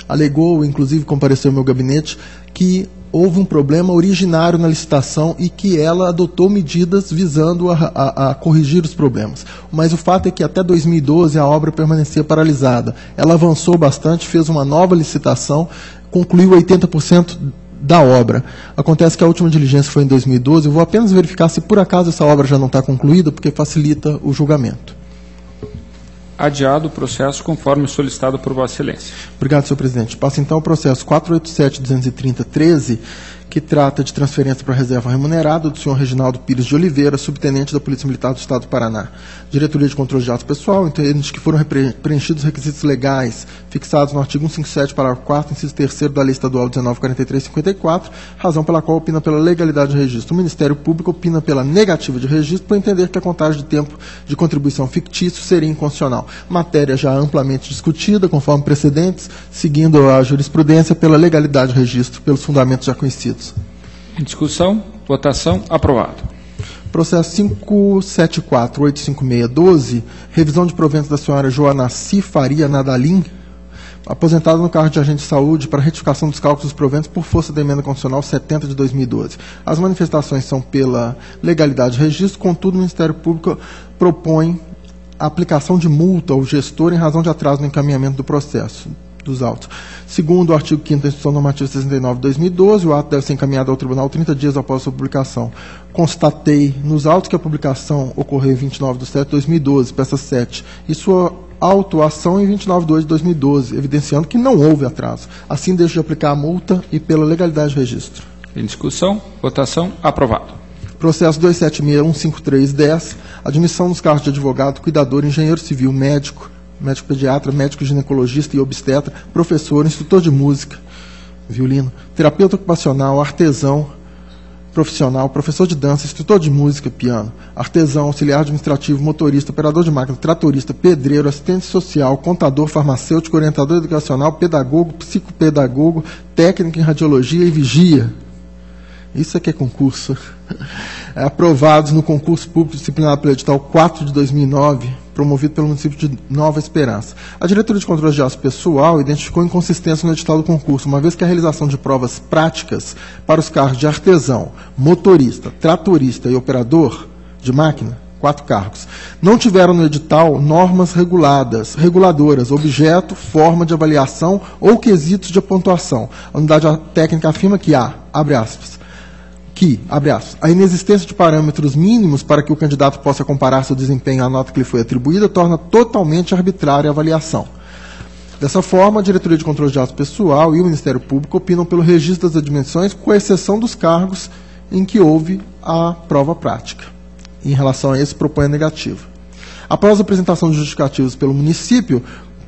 Speaker 3: alegou, inclusive compareceu ao meu gabinete, que houve um problema originário na licitação e que ela adotou medidas visando a corrigir os problemas. Mas o fato é que até 2012 a obra permanecia paralisada. Ela avançou bastante, fez uma nova licitação, concluiu 80% da obra. Acontece que a última diligência foi em 2012, eu vou apenas verificar se por acaso essa obra já não está concluída, porque facilita o julgamento.
Speaker 1: Adiado o processo conforme solicitado por Vossa Excelência.
Speaker 3: Obrigado, senhor presidente. Passa então ao processo 487.230.13, que trata de transferência para a reserva remunerada do senhor Reginaldo Pires de Oliveira, subtenente da Polícia Militar do Estado do Paraná. Diretoria de Controle de Atos Pessoal entende que foram preenchidos os requisitos legais fixados no artigo 157, parágrafo 4º, inciso 3º da Lei Estadual 19.43.54, razão pela qual opina pela legalidade do registro. O Ministério Público opina pela negativa de registro por entender que a contagem de tempo de contribuição fictício seria inconstitucional. Matéria já amplamente discutida, conforme precedentes, seguindo a jurisprudência pela legalidade do registro, pelos fundamentos já conhecidos.
Speaker 1: Em discussão, votação, aprovado.
Speaker 3: Processo 574.856.12, revisão de proventos da senhora Joanaci Faria Nadalim, aposentada no cargo de agente de saúde, para retificação dos cálculos dos proventos por força da emenda constitucional 70 de 2012. As manifestações são pela legalidade do registro, contudo, o Ministério Público propõe a aplicação de multa ao gestor em razão de atraso no encaminhamento do processo dos autos. Segundo o artigo 5º da Instituição Normativa 69 de 2012, o ato deve ser encaminhado ao tribunal 30 dias após a sua publicação. Constatei nos autos que a publicação ocorreu em 29/7/2012, peça 7, e sua autuação em 29/2/2012, evidenciando que não houve atraso. Assim, deixo de aplicar a multa e pela legalidade do registro.
Speaker 1: Em discussão, votação, aprovado.
Speaker 3: Processo 276.153.10, admissão nos cargos de advogado, cuidador, engenheiro civil, médico pediatra, médico ginecologista e obstetra, professor, instrutor de música, violino, terapeuta ocupacional, artesão profissional, professor de dança, instrutor de música, piano, artesão, auxiliar administrativo, motorista, operador de máquina, tratorista, pedreiro, assistente social, contador, farmacêutico, orientador educacional, pedagogo, psicopedagogo, técnico em radiologia e vigia. Isso aqui é concurso. Aprovados no concurso público disciplinado pelo edital 4 de 2009, promovido pelo município de Nova Esperança. A Diretoria de Controle de Atos Pessoal identificou inconsistência no edital do concurso, uma vez que a realização de provas práticas para os cargos de artesão, motorista, tratorista e operador de máquina, 4 cargos, não tiveram no edital normas reguladoras, objeto, forma de avaliação ou quesitos de pontuação. A unidade técnica afirma que abre aspas, a inexistência de parâmetros mínimos para que o candidato possa comparar seu desempenho à nota que lhe foi atribuída torna totalmente arbitrária a avaliação. Dessa forma, a Diretoria de Controle de Atos Pessoal e o Ministério Público opinam pelo registro das admissões, com exceção dos cargos em que houve a prova prática. Em relação a esse, propõe a negativa. Após a apresentação de justificativos pelo município,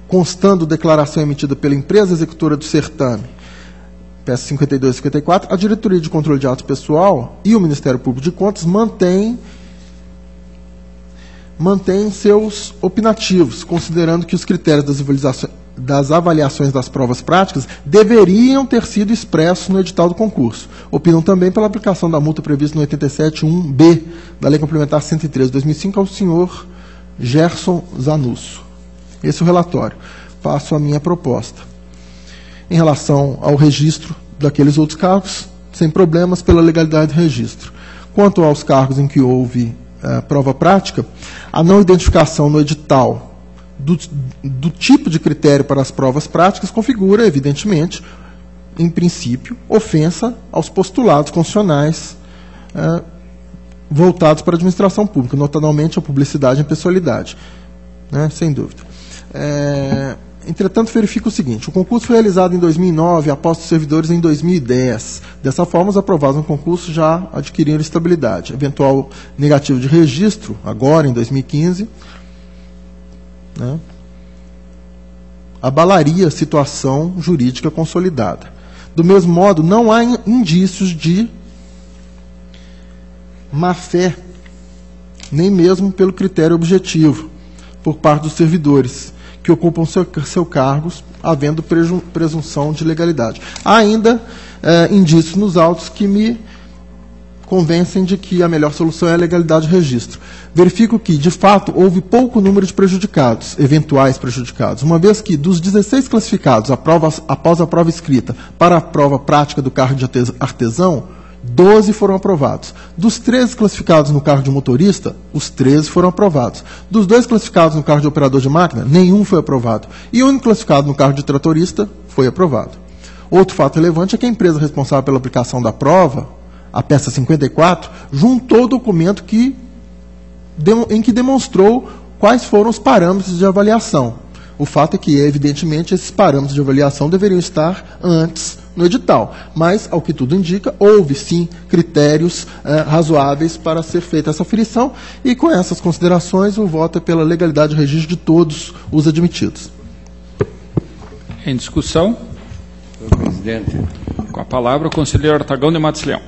Speaker 3: constando declaração emitida pela empresa executora do certame, peças 52 e 54, a Diretoria de Controle de Atos Pessoal e o Ministério Público de Contas mantêm seus opinativos, considerando que os critérios das avaliações das provas práticas deveriam ter sido expressos no edital do concurso. Opinam também pela aplicação da multa prevista no 87.1b da Lei Complementar 103 de 2005 ao senhor Gerson Zanusso. Esse é o relatório. Passo a minha proposta. Em relação ao registro daqueles outros cargos, sem problemas pela legalidade do registro. Quanto aos cargos em que houve prova prática, a não identificação no edital do tipo de critério para as provas práticas configura, evidentemente, em princípio, ofensa aos postulados constitucionais voltados para a administração pública, notadamente a publicidade e a impessoalidade, né, sem dúvida. Entretanto, verifica o seguinte: o concurso foi realizado em 2009, após os servidores em 2010. Dessa forma, os aprovados no concurso já adquiriram estabilidade. Eventual negativo de registro, agora em 2015, né, abalaria a situação jurídica consolidada. Do mesmo modo, não há indícios de má-fé, nem mesmo pelo critério objetivo, por parte dos servidores que ocupam seus cargos, havendo presunção de legalidade. Há ainda indícios nos autos que me convencem de que a melhor solução é a legalidade de registro. Verifico que, de fato, houve pouco número de prejudicados, eventuais prejudicados, uma vez que, dos 16 classificados após a prova escrita para a prova prática do cargo de artesão, 12 foram aprovados. Dos 13 classificados no cargo de motorista, os 13 foram aprovados. Dos 2 classificados no cargo de operador de máquina, nenhum foi aprovado. E o único classificado no cargo de tratorista foi aprovado. Outro fato relevante é que a empresa responsável pela aplicação da prova, a peça 54, juntou o documento em que demonstrou quais foram os parâmetros de avaliação. O fato é que, evidentemente, esses parâmetros de avaliação deveriam estar antes no edital, mas, ao que tudo indica, houve sim critérios razoáveis para ser feita essa aferição, e com essas considerações o voto é pela legalidade de registro de todos os admitidos.
Speaker 1: Em discussão?
Speaker 2: Senhor presidente.
Speaker 1: Com a palavra o conselheiro Artagão de Matos Leão.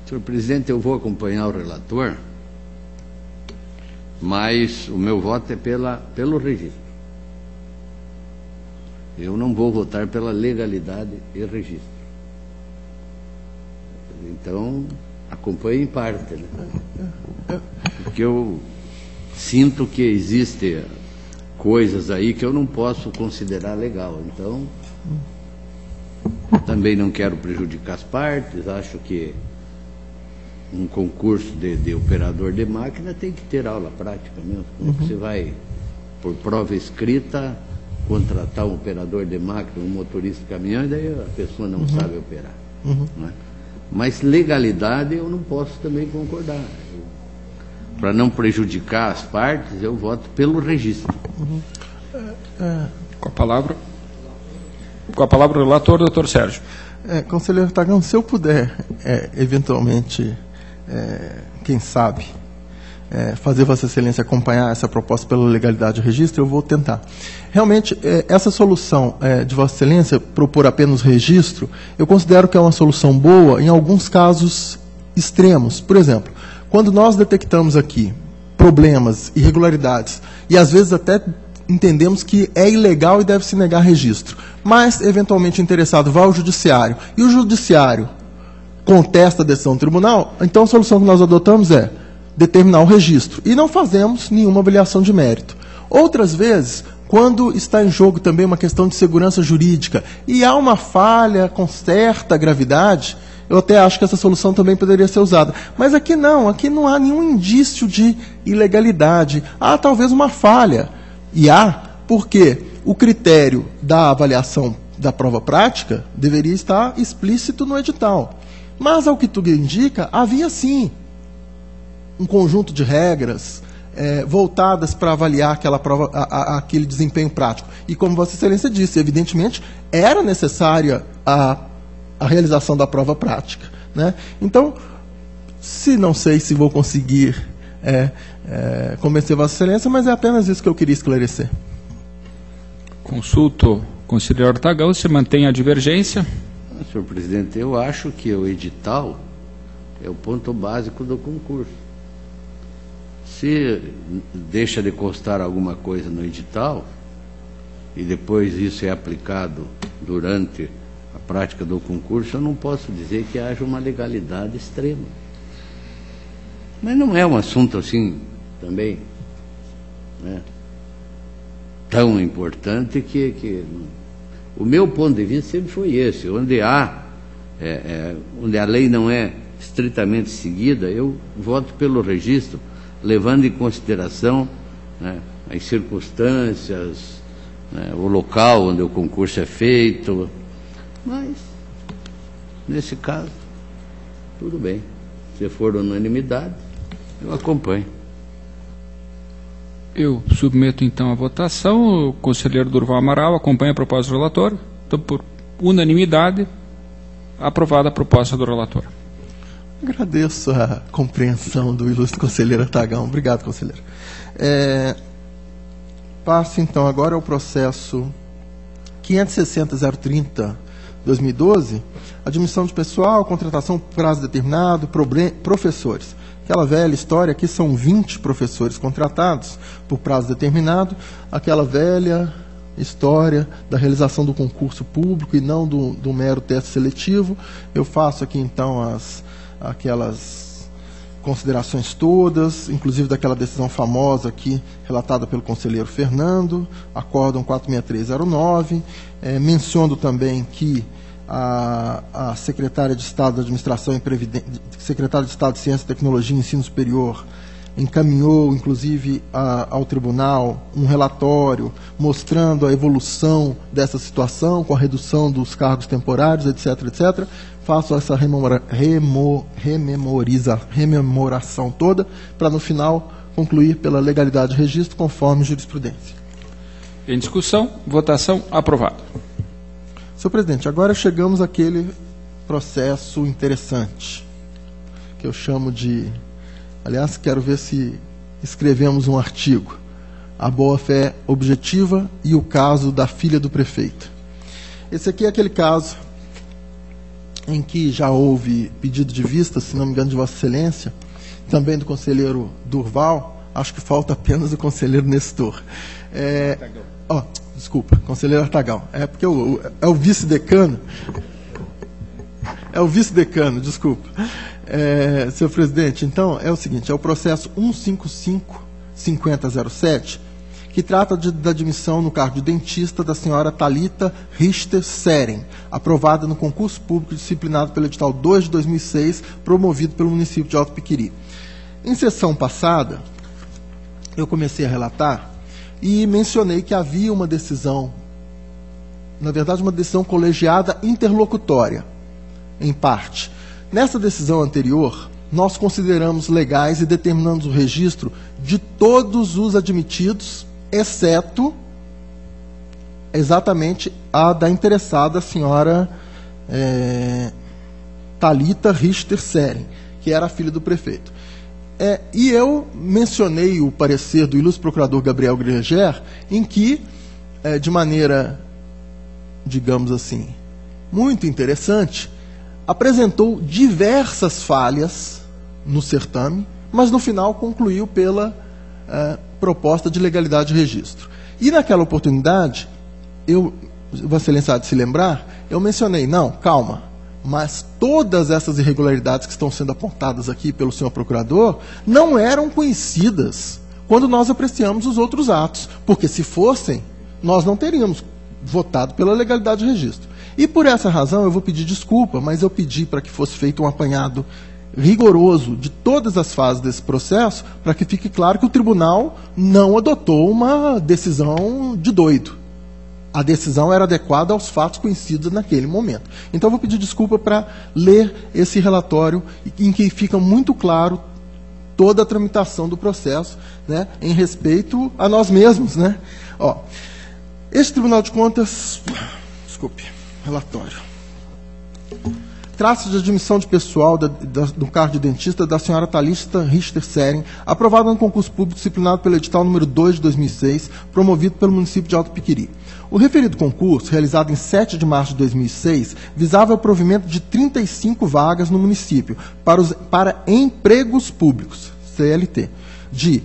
Speaker 2: Senhor presidente, eu vou acompanhar o relator, mas o meu voto é pelo registro. Eu não vou votar pela legalidade e registro. Então, acompanhe em parte, né? Porque eu sinto que existem coisas aí que eu não posso considerar legal. Então, também não quero prejudicar as partes. Acho que um concurso de operador de máquina tem que ter aula prática mesmo. Como você vai, por prova escrita, contratar um operador de máquina, um motorista de caminhão, e daí a pessoa não sabe operar. Né? Mas legalidade eu não posso também concordar. Para não prejudicar as partes, eu voto pelo registro.
Speaker 1: Com a palavra o relator, doutor Sérgio.
Speaker 3: Conselheiro Artagão, se eu puder, eventualmente, quem sabe, fazer Vossa Excelência acompanhar essa proposta pela legalidade de registro, eu vou tentar. Realmente, essa solução de Vossa Excelência, propor apenas registro, eu considero que é uma solução boa em alguns casos extremos. Por exemplo, quando nós detectamos aqui problemas, irregularidades, e às vezes até entendemos que é ilegal e deve se negar registro, mas, eventualmente, o interessado vai ao judiciário, e o judiciário contesta a decisão do tribunal, então a solução que nós adotamos é: determinar o registro. E não fazemos nenhuma avaliação de mérito. Outras vezes, quando está em jogo também uma questão de segurança jurídica e há uma falha com certa gravidade, eu até acho que essa solução também poderia ser usada. Mas aqui não há nenhum indício de ilegalidade. Há talvez uma falha. E há, porque o critério da avaliação da prova prática deveria estar explícito no edital. Mas, ao que tudo indica, havia sim um conjunto de regras voltadas para avaliar aquela prova, aquele desempenho prático. E, como Vossa Excelência disse, evidentemente, era necessária a realização da prova prática, né? Então, não sei se vou conseguir convencer Vossa Excelência, mas é apenas isso que eu queria esclarecer.
Speaker 1: Consulto o conselheiro Artagão, se mantém a divergência.
Speaker 2: Senhor presidente, eu acho que o edital é o ponto básico do concurso. Se deixa de constar alguma coisa no edital e depois isso é aplicado durante a prática do concurso, eu não posso dizer que haja uma legalidade extrema. Mas não é um assunto assim também, né, tão importante que o meu ponto de vista sempre foi esse. Onde a lei não é estritamente seguida, eu voto pelo registro, levando em consideração, né, as circunstâncias, né, o local onde o concurso é feito. Mas, nesse caso, tudo bem. Se for unanimidade, eu acompanho.
Speaker 1: Eu submeto, então, à votação. O conselheiro Durval Amaral acompanha a proposta do relator. Então, por unanimidade, aprovada a proposta do relator.
Speaker 3: Agradeço a compreensão do ilustre conselheiro Artagão. Obrigado, conselheiro. Passo, então, agora ao processo 560.030/2012, admissão de pessoal, contratação por prazo determinado, professores. Aquela velha história, aqui são 20 professores contratados por prazo determinado, aquela velha história da realização do concurso público e não do mero teste seletivo. Eu faço aqui, então, aquelas considerações todas, inclusive daquela decisão famosa aqui, relatada pelo conselheiro Fernando, acórdão 46309. Menciono também que a secretária de Estado da Administração e Previdência, secretária de Estado de Ciência, Tecnologia e Ensino Superior, encaminhou, inclusive, ao tribunal um relatório mostrando a evolução dessa situação, com a redução dos cargos temporários, etc., etc. Faço essa rememoração toda, para, no final, concluir pela legalidade de registro, conforme jurisprudência.
Speaker 1: Em discussão, votação, aprovado.
Speaker 3: Senhor presidente, agora chegamos àquele processo interessante, que eu chamo de... Aliás, quero ver se escrevemos um artigo. A boa-fé objetiva e o caso da filha do prefeito. Esse aqui é aquele caso em que já houve pedido de vista, se não me engano, de Vossa Excelência, também do conselheiro Durval, acho que falta apenas o conselheiro Nestor. Desculpa, conselheiro Artagão. Porque é o vice-decano. É o vice-decano, desculpa. Senhor presidente, então, é o seguinte, é o processo 155-5007, que trata da admissão no cargo de dentista da senhora Thalita Richter Seren, aprovada no concurso público disciplinado pelo edital 2 de 2006, promovido pelo município de Alto Piquiri. Em sessão passada, eu comecei a relatar e mencionei que havia uma decisão, na verdade, uma decisão colegiada interlocutória, em parte. Nessa decisão anterior, nós consideramos legais e determinamos o registro de todos os admitidos, exceto exatamente a da interessada senhora Thalita Richter Seren, que era a filha do prefeito. E eu mencionei o parecer do ilustre procurador Gabriel Greger, em que, de maneira, digamos assim, muito interessante, apresentou diversas falhas no certame, mas no final concluiu pela proposta de legalidade de registro. E naquela oportunidade, Vossa Excelência há de se lembrar, eu mencionei, não, calma, Mas todas essas irregularidades que estão sendo apontadas aqui pelo senhor procurador não eram conhecidas quando nós apreciamos os outros atos, porque se fossem, nós não teríamos votado pela legalidade de registro. E por essa razão eu vou pedir desculpa, mas eu pedi para que fosse feito um apanhado rigoroso de todas as fases desse processo, para que fique claro que o tribunal não adotou uma decisão de doido. A decisão era adequada aos fatos conhecidos naquele momento. Então eu vou pedir desculpa para ler esse relatório em que fica muito claro toda a tramitação do processo, né, em respeito a nós mesmos, né? Ó, esse Tribunal de Contas, desculpe, relatório. Trata-se de admissão de pessoal do cargo de dentista da senhora Thalista Richter Seren, aprovada no concurso público disciplinado pelo edital número 2 de 2006, promovido pelo município de Alto Piquiri. O referido concurso, realizado em 7 de março de 2006, visava o provimento de 35 vagas no município para empregos públicos, CLT, de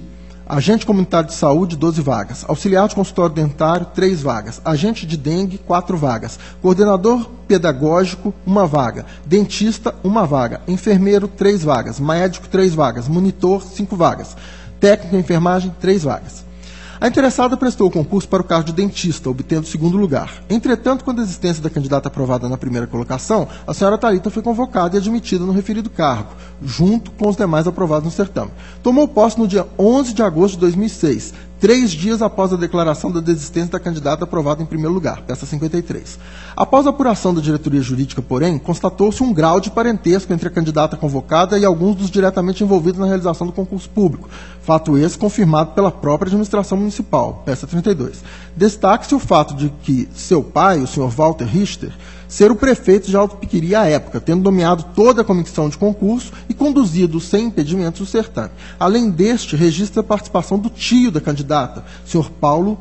Speaker 3: agente comunitário de saúde, 12 vagas, auxiliar de consultório dentário, 3 vagas, agente de dengue, 4 vagas, coordenador pedagógico, 1 vaga, dentista, 1 vaga, enfermeiro, 3 vagas, médico, 3 vagas, monitor, 5 vagas, técnico de enfermagem, 3 vagas. A interessada prestou o concurso para o cargo de dentista, obtendo o 2º lugar. Entretanto, quando a existência da candidata aprovada na primeira colocação, a senhora Thalita foi convocada e admitida no referido cargo, junto com os demais aprovados no certame. Tomou posse no dia 11 de agosto de 2006, 3 dias após a declaração da desistência da candidata aprovada em primeiro lugar, peça 53. Após a apuração da diretoria jurídica, porém, constatou-se um grau de parentesco entre a candidata convocada e alguns dos diretamente envolvidos na realização do concurso público, fato esse confirmado pela própria administração municipal, peça 32. Destaque-se o fato de que seu pai, o senhor Walter Richter, ser o prefeito de Alto Piquiri à época, tendo nomeado toda a comissão de concurso e conduzido sem impedimentos o certame. Além deste, registra a participação do tio da candidata, senhor Paulo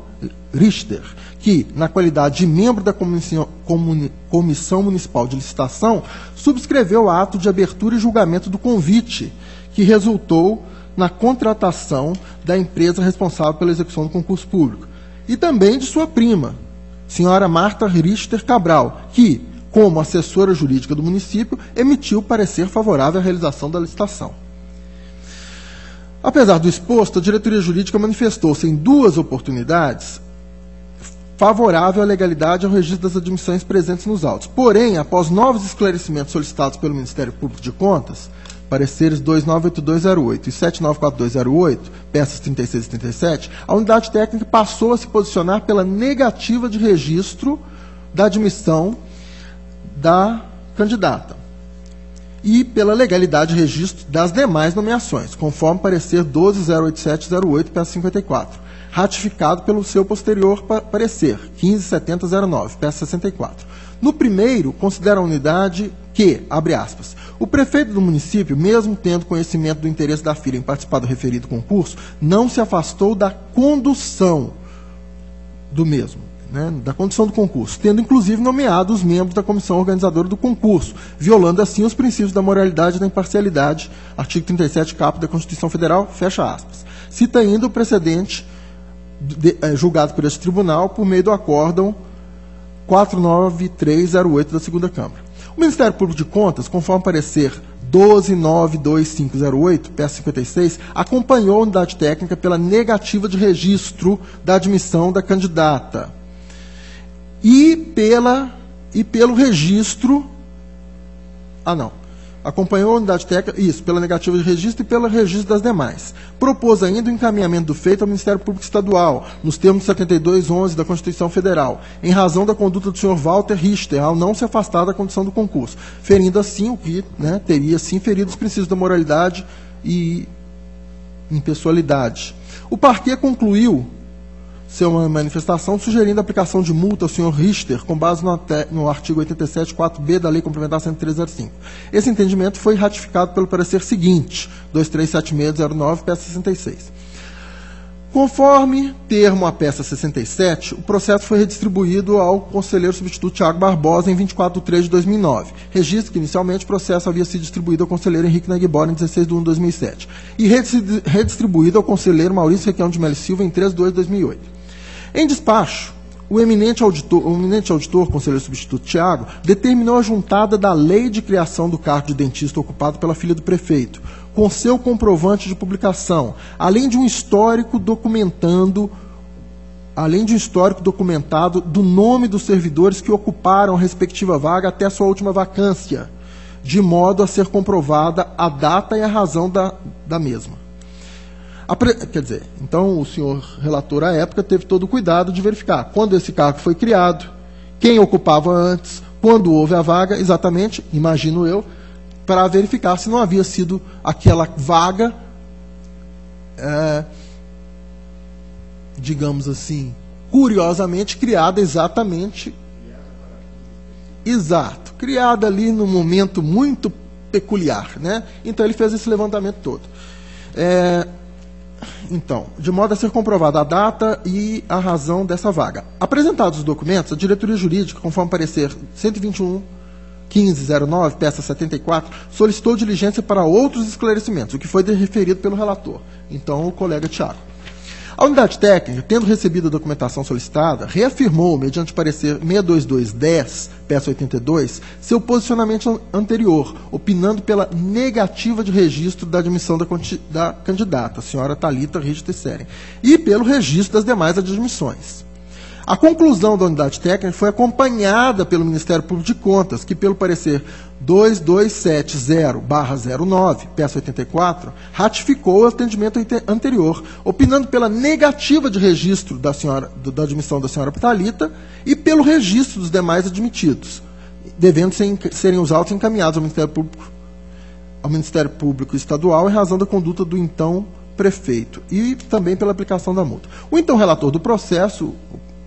Speaker 3: Richter, que, na qualidade de membro da Comissão Municipal de Licitação, subscreveu o ato de abertura e julgamento do convite, que resultou na contratação da empresa responsável pela execução do concurso público. E também de sua prima, senhora Marta Richter Cabral, que, como assessora jurídica do município, emitiu parecer favorável à realização da licitação. Apesar do exposto, a diretoria jurídica manifestou-se em 2 oportunidades favorável à legalidade ao registro das admissões presentes nos autos. Porém, após novos esclarecimentos solicitados pelo Ministério Público de Contas, pareceres 298208 e 794208, peças 36 e 37, a unidade técnica passou a se posicionar pela negativa de registro da admissão da candidata e pela legalidade de registro das demais nomeações, conforme parecer 1208708, peça 54, ratificado pelo seu posterior parecer 157009, peça 64. No primeiro, considera a unidade que, abre aspas, o prefeito do município, mesmo tendo conhecimento do interesse da filha em participar do referido concurso, não se afastou da condução do mesmo, né, da condução do concurso, tendo inclusive nomeado os membros da comissão organizadora do concurso, violando assim os princípios da moralidade e da imparcialidade, artigo 37, caput da Constituição Federal, fecha aspas. Cita ainda o precedente julgado por este tribunal por meio do acórdão 49308 da 2ª Câmara. O Ministério Público de Contas, conforme parecer 1292508, peça 56, acompanhou a unidade técnica pela negativa de registro da admissão da candidata e pelo registro... acompanhou a unidade técnica, isso, pela negativa de registro e pelo registro das demais. Propôs ainda o encaminhamento do feito ao Ministério Público Estadual, nos termos de 7211 da Constituição Federal, em razão da conduta do senhor Walter Richter, ao não se afastar da condição do concurso, ferindo assim o que, né, teria sim ferido os princípios da moralidade e impessoalidade. O parquê concluiu sua manifestação sugerindo a aplicação de multa ao senhor Richter com base no artigo 87, 4b da Lei Complementar 10305. Esse entendimento foi ratificado pelo parecer seguinte, 237609, peça 66. Conforme termo a peça 67, o processo foi redistribuído ao conselheiro substituto Tiago Barbosa em 24 de 3 de 2009. Registro que, inicialmente, o processo havia sido distribuído ao conselheiro Henrique Nagbora em 16 de 1 de 2007 e redistribuído ao conselheiro Maurício Requião de Melo Silva em 3 de 2 de 2008. Em despacho, o eminente auditor, conselheiro substituto Tiago, determinou a juntada da lei de criação do cargo de dentista ocupado pela filha do prefeito, com seu comprovante de publicação, além de um histórico documentado do nome dos servidores que ocuparam a respectiva vaga até a sua última vacância, de modo a ser comprovada a data e a razão da mesma. Quer dizer, então o senhor relator à época teve todo o cuidado de verificar quando esse cargo foi criado, quem ocupava antes, quando houve a vaga, exatamente, imagino eu, para verificar se não havia sido aquela vaga, digamos assim, curiosamente criada exatamente, exato, criada ali num momento muito peculiar, né? Então ele fez esse levantamento todo. Então, de modo a ser comprovada a data e a razão dessa vaga. Apresentados os documentos, a diretoria jurídica, conforme parecer 121.1509, peça 74, solicitou diligência para outros esclarecimentos, o que foi referido pelo relator, então o colega Tiago. A unidade técnica, tendo recebido a documentação solicitada, reafirmou, mediante parecer 62210, peça 82, seu posicionamento anterior, opinando pela negativa de registro da admissão da candidata, a senhora Thalita Richter Seren, e pelo registro das demais admissões. A conclusão da unidade técnica foi acompanhada pelo Ministério Público de Contas, que, pelo parecer 2270/09, peça 84, ratificou o atendimento anterior, opinando pela negativa de registro da admissão da senhora Thalita e pelo registro dos demais admitidos, devendo serem os autos encaminhados ao Ministério Público Estadual em razão da conduta do então prefeito e também pela aplicação da multa. O então relator do processo,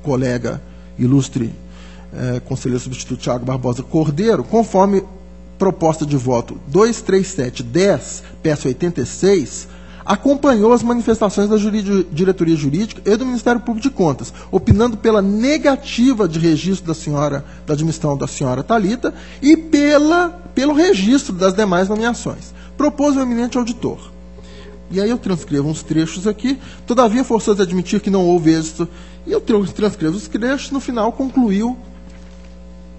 Speaker 3: colega ilustre conselheiro substituto Tiago Barbosa Cordeiro, conforme proposta de voto 23710, peça 86, acompanhou as manifestações da diretoria jurídica e do Ministério Público de Contas, opinando pela negativa de registro da admissão da senhora Thalita e pelo registro das demais nomeações. Propôs o eminente auditor. E aí eu transcrevo uns trechos aqui, todavia forçoso admitir que não houve êxito, e eu transcrevo os trechos, no final concluiu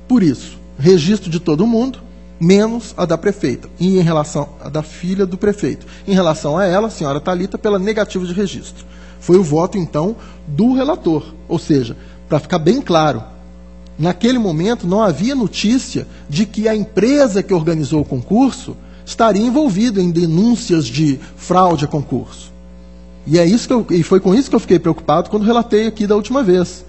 Speaker 3: por isso, registro de todo mundo, menos a da prefeita, e em relação a da filha do prefeito. Em relação a ela, a senhora Thalita, pela negativa de registro. Foi o voto, então, do relator. Ou seja, para ficar bem claro, naquele momento não havia notícia de que a empresa que organizou o concurso estaria envolvida em denúncias de fraude a concurso. E foi com isso que eu fiquei preocupado quando relatei aqui da última vez.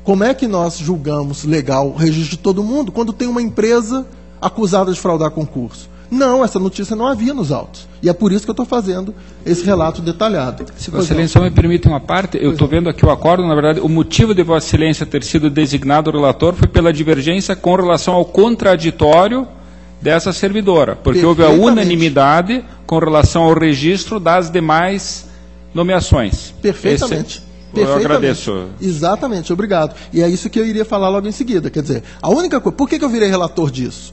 Speaker 3: Como é que nós julgamos legal o registro de todo mundo quando tem uma empresa acusada de fraudar concurso? Não, essa notícia não havia nos autos. E é por isso que eu estou fazendo esse relato detalhado.
Speaker 1: Se Vossa Excelência me permite uma parte, eu estou vendo aqui o acordo, na verdade, o motivo de Vossa Excelência ter sido designado relator foi pela divergência com relação ao contraditório dessa servidora, porque houve a unanimidade com relação ao registro das demais nomeações.
Speaker 3: Perfeitamente.
Speaker 1: Eu agradeço.
Speaker 3: Exatamente, obrigado. E é isso que eu iria falar logo em seguida. Quer dizer, a única coisa... Por que eu virei relator disso?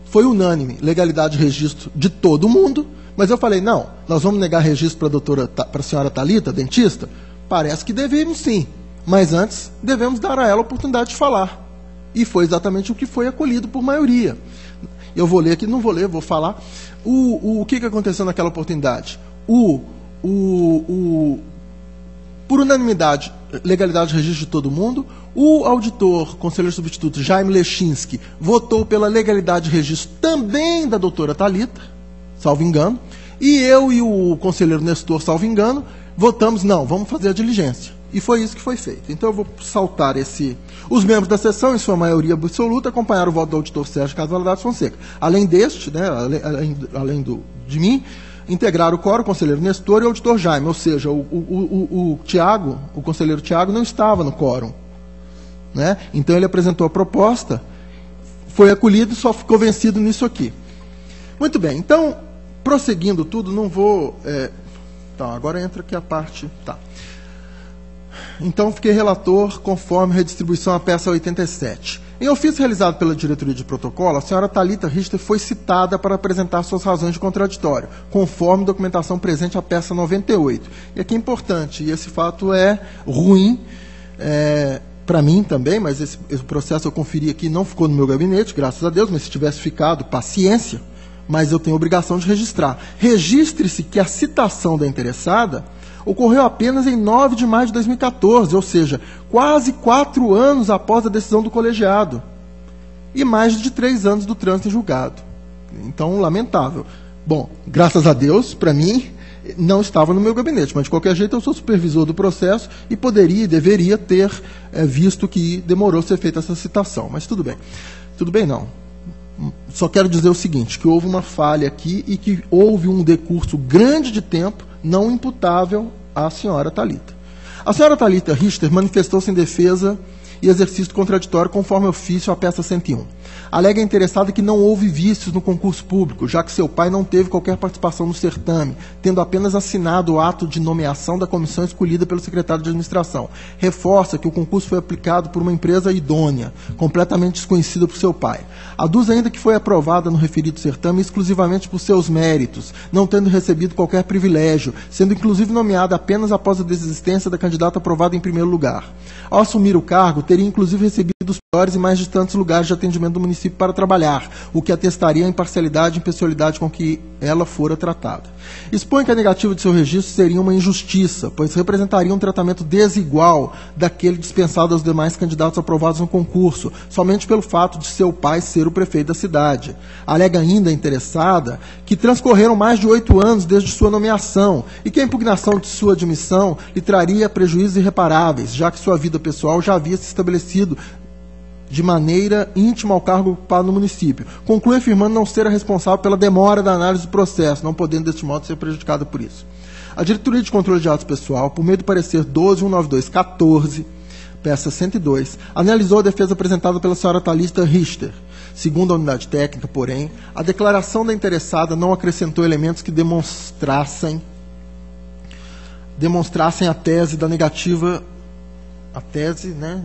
Speaker 3: Foi unânime, legalidade de registro de todo mundo, mas eu falei, não, nós vamos negar registro para a senhora Thalita, dentista? Parece que devemos sim, mas antes devemos dar a ela a oportunidade de falar. E foi exatamente o que foi acolhido por maioria. Eu vou ler aqui, não vou ler, vou falar. O que aconteceu naquela oportunidade? Por unanimidade, legalidade de registro de todo mundo, o auditor, conselheiro substituto Jaime Lechinski, votou pela legalidade de registro também da doutora Thalita, salvo engano, e eu e o conselheiro Nestor, salvo engano, votamos, não, vamos fazer a diligência. E foi isso que foi feito. Então eu vou saltar esse... Os membros da sessão, em sua maioria absoluta, acompanharam o voto do auditor Sérgio Carlos Valadares Fonseca. Além deste, né, além de mim, integraram o quórum o conselheiro Nestor e o auditor Jaime, ou seja, o Tiago, o conselheiro Tiago, não estava no quórum. Né? Então ele apresentou a proposta, foi acolhido e só ficou vencido nisso aqui. Muito bem, então, prosseguindo tudo, não vou... Tá, agora entra aqui a parte... Tá. Então, fiquei relator conforme redistribuição à peça 87. Em ofício realizado pela diretoria de protocolo, a senhora Thalita Richter foi citada para apresentar suas razões de contraditório, conforme documentação presente à peça 98. E aqui é importante, e esse fato é ruim, para mim também, mas esse processo eu conferi aqui, não ficou no meu gabinete, graças a Deus, mas se tivesse ficado, paciência, mas eu tenho a obrigação de registrar. Registre-se que a citação da interessada ocorreu apenas em 9 de maio de 2014, ou seja, quase 4 anos após a decisão do colegiado, e mais de 3 anos do trânsito em julgado. Então, lamentável. Bom, graças a Deus, para mim, não estava no meu gabinete, mas de qualquer jeito eu sou supervisor do processo e poderia e deveria ter visto que demorou ser feita essa citação, mas tudo bem. Tudo bem não. Só quero dizer o seguinte, que houve uma falha aqui e que houve um decurso grande de tempo não imputável à senhora Thalita. A senhora Thalita Richter manifestou-se em defesa e exercício contraditório conforme ofício à peça 101. Alega a interessada que não houve vícios no concurso público, já que seu pai não teve qualquer participação no certame, tendo apenas assinado o ato de nomeação da comissão escolhida pelo secretário de administração. Reforça que o concurso foi aplicado por uma empresa idônea, completamente desconhecida por seu pai. Aduz ainda que foi aprovada no referido certame exclusivamente por seus méritos, não tendo recebido qualquer privilégio, sendo inclusive nomeada apenas após a desistência da candidata aprovada em primeiro lugar. Ao assumir o cargo, teria inclusive recebido os piores e mais distantes lugares de atendimento do município para trabalhar, o que atestaria a imparcialidade e impessoalidade com que ela fora tratada. Expõe que a negativa de seu registro seria uma injustiça, pois representaria um tratamento desigual daquele dispensado aos demais candidatos aprovados no concurso, somente pelo fato de seu pai ser o prefeito da cidade. Alega ainda a interessada que transcorreram mais de 8 anos desde sua nomeação e que a impugnação de sua admissão lhe traria prejuízos irreparáveis, já que sua vida pessoal já havia se estabelecido de maneira íntima ao cargo ocupado no município. Conclui afirmando não ser a responsável pela demora da análise do processo, não podendo, deste modo, ser prejudicada por isso. A Diretoria de Controle de Atos Pessoal, por meio do parecer 12.192/14, peça 102, analisou a defesa apresentada pela senhora Thalita Richter. Segundo a unidade técnica, porém, a declaração da interessada não acrescentou elementos que demonstrassem a tese da negativa,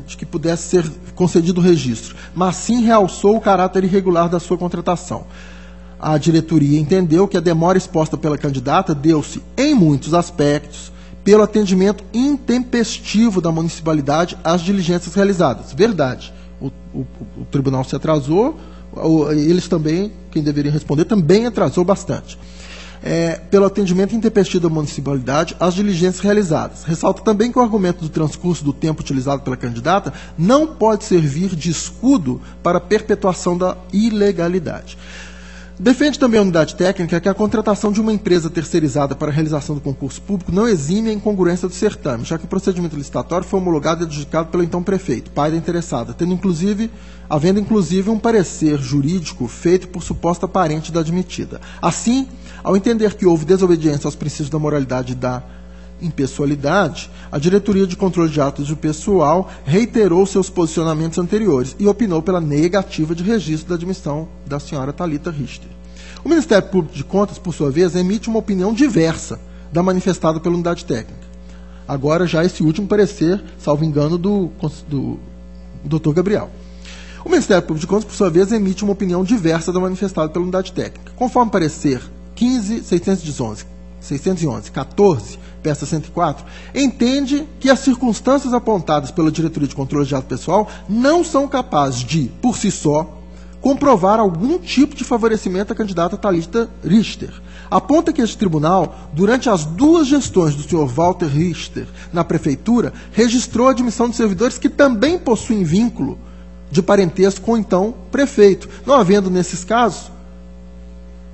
Speaker 3: de que pudesse ser concedido o registro, mas sim realçou o caráter irregular da sua contratação. A diretoria entendeu que a demora exposta pela candidata deu-se, em muitos aspectos, pelo atendimento intempestivo da municipalidade às diligências realizadas. Verdade, o tribunal se atrasou, eles também, quem deveria responder, também atrasou bastante. Pelo atendimento intempestivo da municipalidade às diligências realizadas. Ressalta também que o argumento do transcurso do tempo utilizado pela candidata não pode servir de escudo para a perpetuação da ilegalidade. Defende também a unidade técnica que a contratação de uma empresa terceirizada para a realização do concurso público não exime a incongruência do certame, já que o procedimento licitatório foi homologado e adjudicado pelo então prefeito, pai da interessada, havendo inclusive um parecer jurídico feito por suposta parente da admitida. Assim, ao entender que houve desobediência aos princípios da moralidade e da impessoalidade, a Diretoria de Controle de Atos Pessoal reiterou seus posicionamentos anteriores e opinou pela negativa de registro da admissão da senhora Thalita Richter. O Ministério Público de Contas, por sua vez, emite uma opinião diversa da manifestada pela unidade técnica. Agora já esse último parecer, salvo engano, do Dr. Gabriel. O Ministério Público de Contas, por sua vez, emite uma opinião diversa da manifestada pela unidade técnica. Conforme parecer 611/14, peça 104, entende que as circunstâncias apontadas pela Diretoria de Controle de Ato Pessoal não são capazes de, por si só, comprovar algum tipo de favorecimento à candidata Thalita Richter. Aponta que este tribunal, durante as 2 gestões do senhor Walter Richter na prefeitura, registrou a admissão de servidores que também possuem vínculo de parentesco com o então prefeito, não havendo, nesses casos,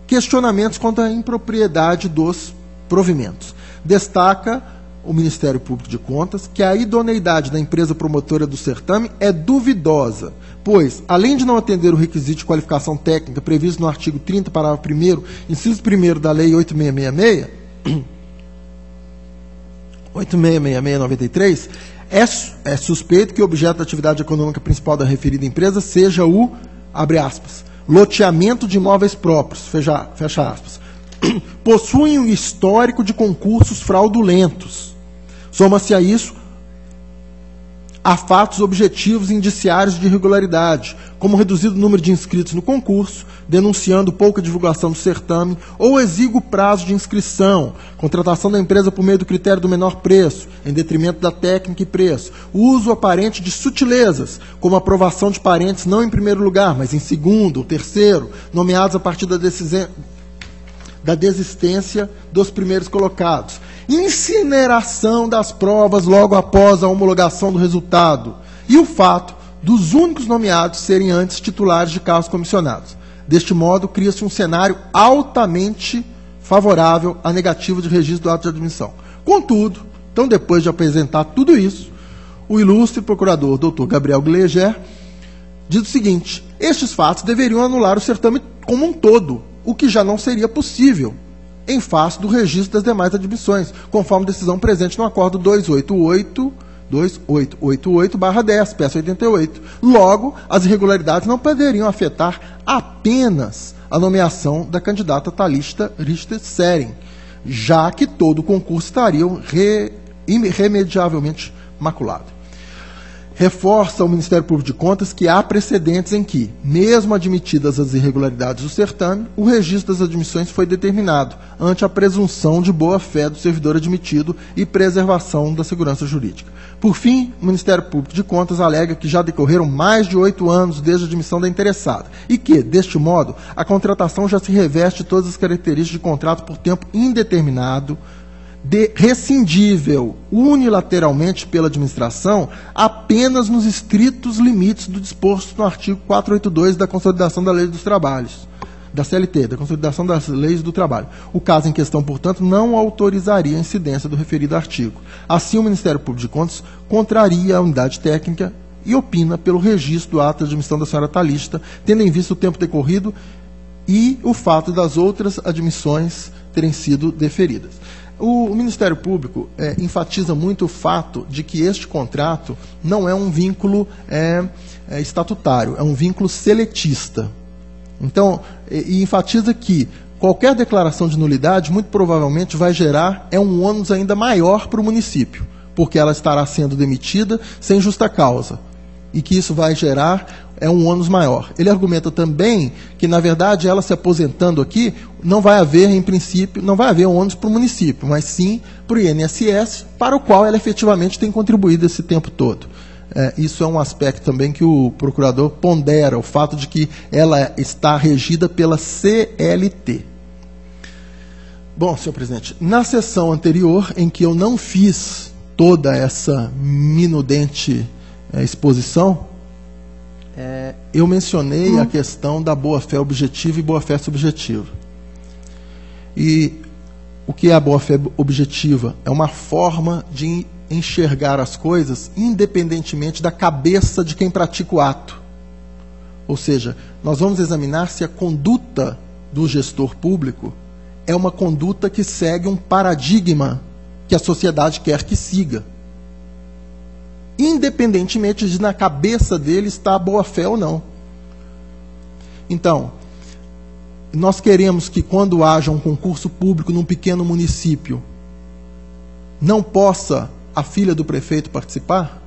Speaker 3: questionamentos quanto à impropriedade dos provimentos. Destaca o Ministério Público de Contas que a idoneidade da empresa promotora do certame é duvidosa, pois, além de não atender o requisito de qualificação técnica previsto no artigo 30, parágrafo 1º, inciso 1º da Lei 8666/93, é suspeito que o objeto da atividade econômica principal da referida empresa seja o, abre aspas, loteamento de imóveis próprios, fecha aspas. Possuem um histórico de concursos fraudulentos. Soma-se a isso há fatos objetivos e indiciários de irregularidade, como reduzido número de inscritos no concurso, denunciando pouca divulgação do certame, ou exíguo prazo de inscrição, contratação da empresa por meio do critério do menor preço, em detrimento da técnica e preço, o uso aparente de sutilezas, como aprovação de parentes não em primeiro lugar, mas em segundo ou terceiro, nomeados a partir da desistência dos primeiros colocados, incineração das provas logo após a homologação do resultado, e o fato dos únicos nomeados serem antes titulares de cargos comissionados. Deste modo, cria-se um cenário altamente favorável à negativa de registro do ato de admissão. Contudo, então, depois de apresentar tudo isso, o ilustre procurador Dr. Gabriel Gleiger diz o seguinte: estes fatos deveriam anular o certame como um todo, o que já não seria possível em face do registro das demais admissões, conforme decisão presente no acordo 2888/10, peça 88. Logo, as irregularidades não poderiam afetar apenas a nomeação da candidata Thalita Richter Seren, já que todo o concurso estaria irremediavelmente maculado. Reforça o Ministério Público de Contas que há precedentes em que, mesmo admitidas as irregularidades do certame, o registro das admissões foi determinado, ante a presunção de boa-fé do servidor admitido e preservação da segurança jurídica. Por fim, o Ministério Público de Contas alega que já decorreram mais de 8 anos desde a admissão da interessada e que, deste modo, a contratação já se reveste de todas as características de contrato por tempo indeterminado, rescindível unilateralmente pela administração apenas nos estritos limites do disposto no artigo 482 da Consolidação da Lei dos Trabalhos, da CLT, da Consolidação das Leis do Trabalho. O caso em questão, portanto, não autorizaria a incidência do referido artigo. Assim, o Ministério Público de Contas contraria a unidade técnica e opina pelo registro do ato de admissão da senhora Thalita, tendo em vista o tempo decorrido e o fato das outras admissões terem sido deferidas. O Ministério Público enfatiza muito o fato de que este contrato não é um vínculo estatutário, é um vínculo seletista. Então, e enfatiza que qualquer declaração de nulidade, muito provavelmente, vai gerar um ônus ainda maior para o município, porque ela estará sendo demitida sem justa causa, e que isso vai gerar um ônus maior. Ele argumenta também que, na verdade, ela se aposentando aqui, não vai haver, em princípio, não vai haver um ônus para o município, mas sim para o INSS, para o qual ela efetivamente tem contribuído esse tempo todo. Isso é um aspecto também que o procurador pondera, o fato de que ela está regida pela CLT. Bom, senhor presidente, na sessão anterior, em que eu não fiz toda essa minudente exposição, eu mencionei a questão da boa-fé objetiva e boa-fé subjetiva. E o que é a boa-fé objetiva? É uma forma de enxergar as coisas independentemente da cabeça de quem pratica o ato. Ou seja, nós vamos examinar se a conduta do gestor público é uma conduta que segue um paradigma que a sociedade quer que siga, independentemente de na cabeça dele estar a boa-fé ou não. Então, nós queremos que quando haja um concurso público num pequeno município, não possa a filha do prefeito participar?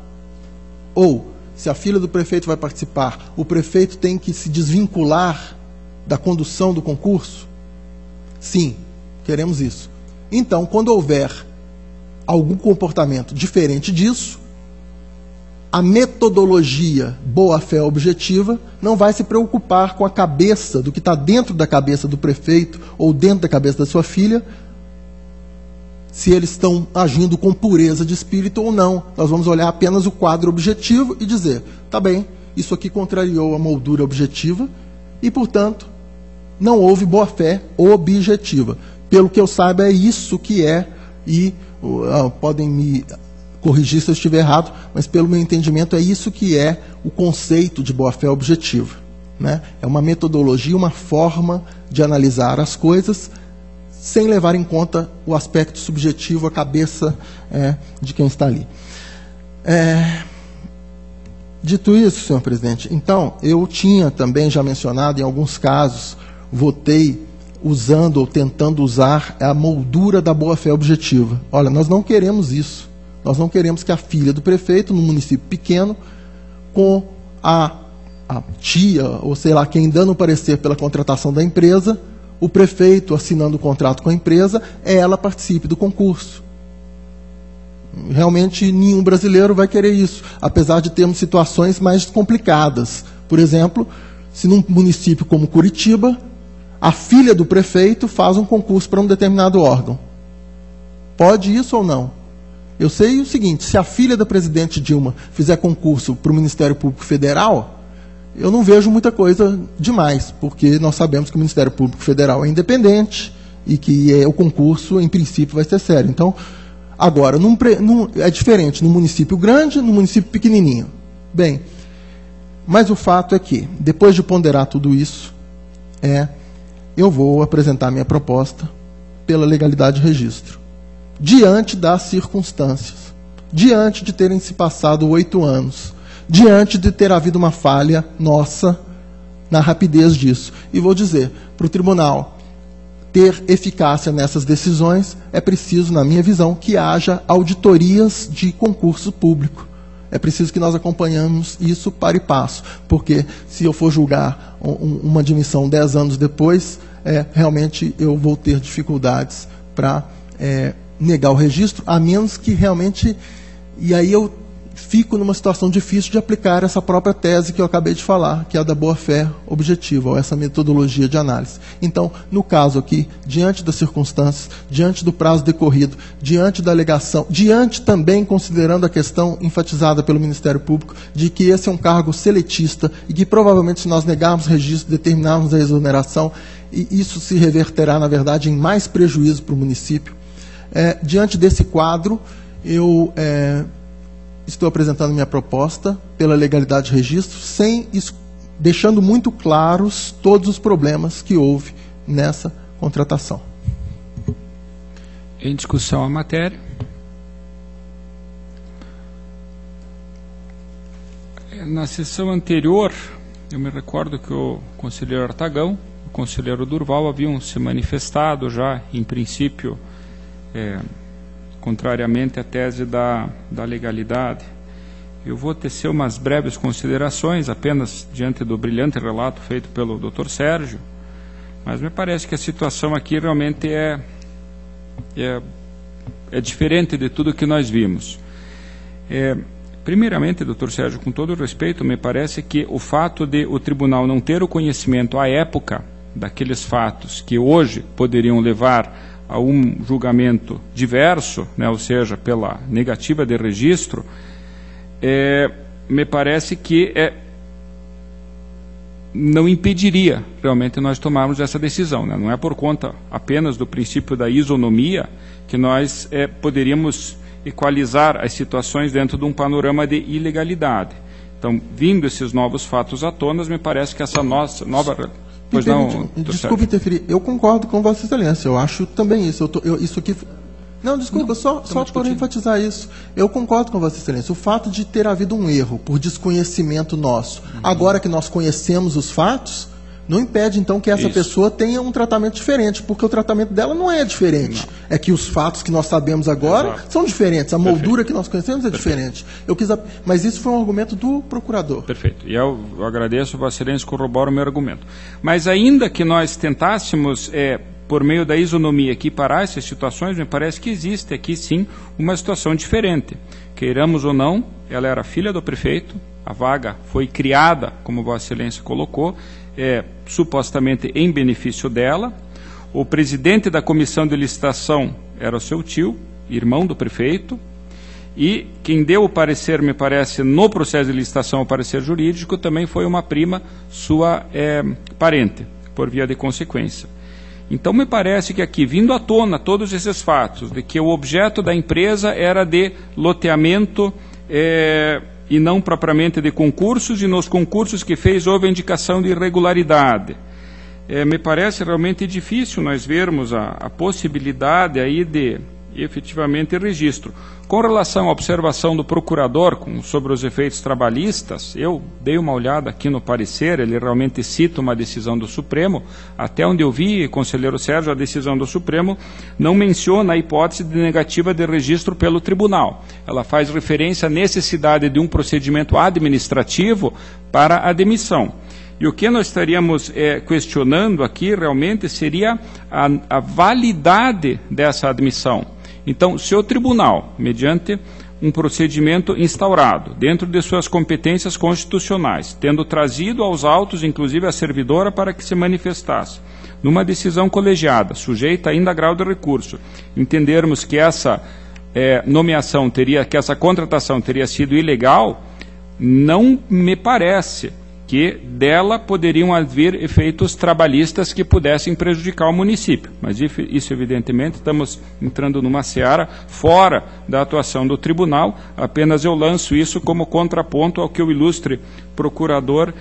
Speaker 3: Ou, se a filha do prefeito vai participar, o prefeito tem que se desvincular da condução do concurso? Sim, queremos isso. Então, quando houver algum comportamento diferente disso, a metodologia boa-fé objetiva não vai se preocupar com a cabeça, do que está dentro da cabeça do prefeito ou dentro da cabeça da sua filha, se eles estão agindo com pureza de espírito ou não. Nós vamos olhar apenas o quadro objetivo e dizer, tá bem, isso aqui contrariou a moldura objetiva e, portanto, não houve boa-fé objetiva. Pelo que eu saiba, é isso que é, e podem me corrigir se eu estiver errado, mas pelo meu entendimento é isso que é o conceito de boa-fé objetiva, né? É uma metodologia, uma forma de analisar as coisas sem levar em conta o aspecto subjetivo, a cabeça de quem está ali. Dito isso, senhor presidente, então, eu tinha também já mencionado, em alguns casos, votei usando ou tentando usar a moldura da boa-fé objetiva. Olha, nós não queremos isso. Nós não queremos que a filha do prefeito, num município pequeno, com a tia, ou sei lá quem, dando parecer pela contratação da empresa, o prefeito assinando o contrato com a empresa, ela participe do concurso. Realmente nenhum brasileiro vai querer isso, apesar de termos situações mais complicadas. Por exemplo, se num município como Curitiba, a filha do prefeito faz um concurso para um determinado órgão. Pode isso ou não? Eu sei o seguinte, se a filha da presidente Dilma fizer concurso para o Ministério Público Federal, eu não vejo muita coisa demais, porque nós sabemos que o Ministério Público Federal é independente e que o concurso, em princípio, vai ser sério. Então, agora, é diferente no município grande e no município pequenininho. Bem, mas o fato é que, depois de ponderar tudo isso, eu vou apresentar minha proposta pela legalidade de registro, diante das circunstâncias, diante de terem se passado 8 anos, diante de ter havido uma falha nossa na rapidez disso. E vou dizer, para o tribunal ter eficácia nessas decisões, é preciso, na minha visão, que haja auditorias de concurso público. É preciso que nós acompanhemos isso para e passo, porque se eu for julgar uma admissão 10 anos depois, realmente eu vou ter dificuldades para negar o registro, a menos que realmente... E aí eu fico numa situação difícil de aplicar essa própria tese que eu acabei de falar, que é a da boa-fé objetiva, ou essa metodologia de análise. Então, no caso aqui, diante das circunstâncias, diante do prazo decorrido, diante da alegação, diante também, considerando a questão enfatizada pelo Ministério Público, de que esse é um cargo seletista e que provavelmente, se nós negarmos registro, determinarmos a exoneração, e isso se reverterá, na verdade, em mais prejuízo para o município. Diante desse quadro, eu estou apresentando minha proposta pela legalidade de registro, deixando muito claros todos os problemas que houve nessa contratação.
Speaker 1: Em discussão a matéria. Na sessão anterior, eu me recordo que o conselheiro Artagão, o conselheiro Durval haviam se manifestado já, em princípio, contrariamente à tese da legalidade. Eu vou tecer umas breves considerações, apenas diante do brilhante relato feito pelo Dr. Sérgio, mas me parece que a situação aqui realmente é diferente de tudo que nós vimos. Primeiramente, Dr. Sérgio, com todo o respeito, me parece que o fato de o tribunal não ter o conhecimento à época daqueles fatos que hoje poderiam levar a um julgamento diverso, ou seja, pela negativa de registro, me parece que não impediria realmente nós tomarmos essa decisão. Não é por conta apenas do princípio da isonomia que nós poderíamos equalizar as situações dentro de um panorama de ilegalidade. Então, vindo esses novos fatos à tona, me parece que essa nova... Pois não,
Speaker 3: desculpe interferir, eu concordo com Vossa Excelência, eu acho também isso. Isso aqui... Não, desculpa, só por enfatizar isso. Eu concordo com Vossa Excelência. O fato de ter havido um erro por desconhecimento nosso, agora que nós conhecemos os fatos, não impede, então, que essa pessoa tenha um tratamento diferente, porque o tratamento dela não é diferente. Não. É que os fatos que nós sabemos agora são diferentes, a moldura que nós conhecemos é diferente. Mas isso foi um argumento do procurador.
Speaker 1: Perfeito. E eu agradeço, Vossa Excelência, corrobora o meu argumento. Mas ainda que nós tentássemos, por meio da isonomia, equiparar essas situações, me parece que existe aqui, sim, uma situação diferente. Queiramos ou não, ela era filha do prefeito, a vaga foi criada, como Vossa Excelência colocou, supostamente em benefício dela. O presidente da comissão de licitação era o seu tio, irmão do prefeito, e quem deu o parecer, me parece, no processo de licitação, o parecer jurídico, também foi uma prima sua parente, por via de consequência. Então, me parece que aqui, vindo à tona todos esses fatos, de que o objeto da empresa era de loteamento e não propriamente de concursos, e nos concursos que fez houve indicação de irregularidade. Me parece realmente difícil nós vermos a possibilidade aí de efetivamente registro. Com relação à observação do procurador sobre os efeitos trabalhistas, eu dei uma olhada aqui no parecer, ele realmente cita uma decisão do Supremo. Até onde eu vi, conselheiro Sérgio, a decisão do Supremo não menciona a hipótese de negativa de registro pelo tribunal. Ela faz referência à necessidade de um procedimento administrativo para a demissão. E o que nós estaríamos questionando aqui realmente seria a validade dessa admissão. Então, se o tribunal, mediante um procedimento instaurado, dentro de suas competências constitucionais, tendo trazido aos autos, inclusive a servidora, para que se manifestasse, numa decisão colegiada, sujeita ainda a grau de recurso, entendermos que essa nomeação que essa contratação teria sido ilegal, não me parece que dela poderiam haver efeitos trabalhistas que pudessem prejudicar o município. Mas isso, evidentemente, estamos entrando numa seara fora da atuação do tribunal, apenas eu lanço isso como contraponto ao que o ilustre procurador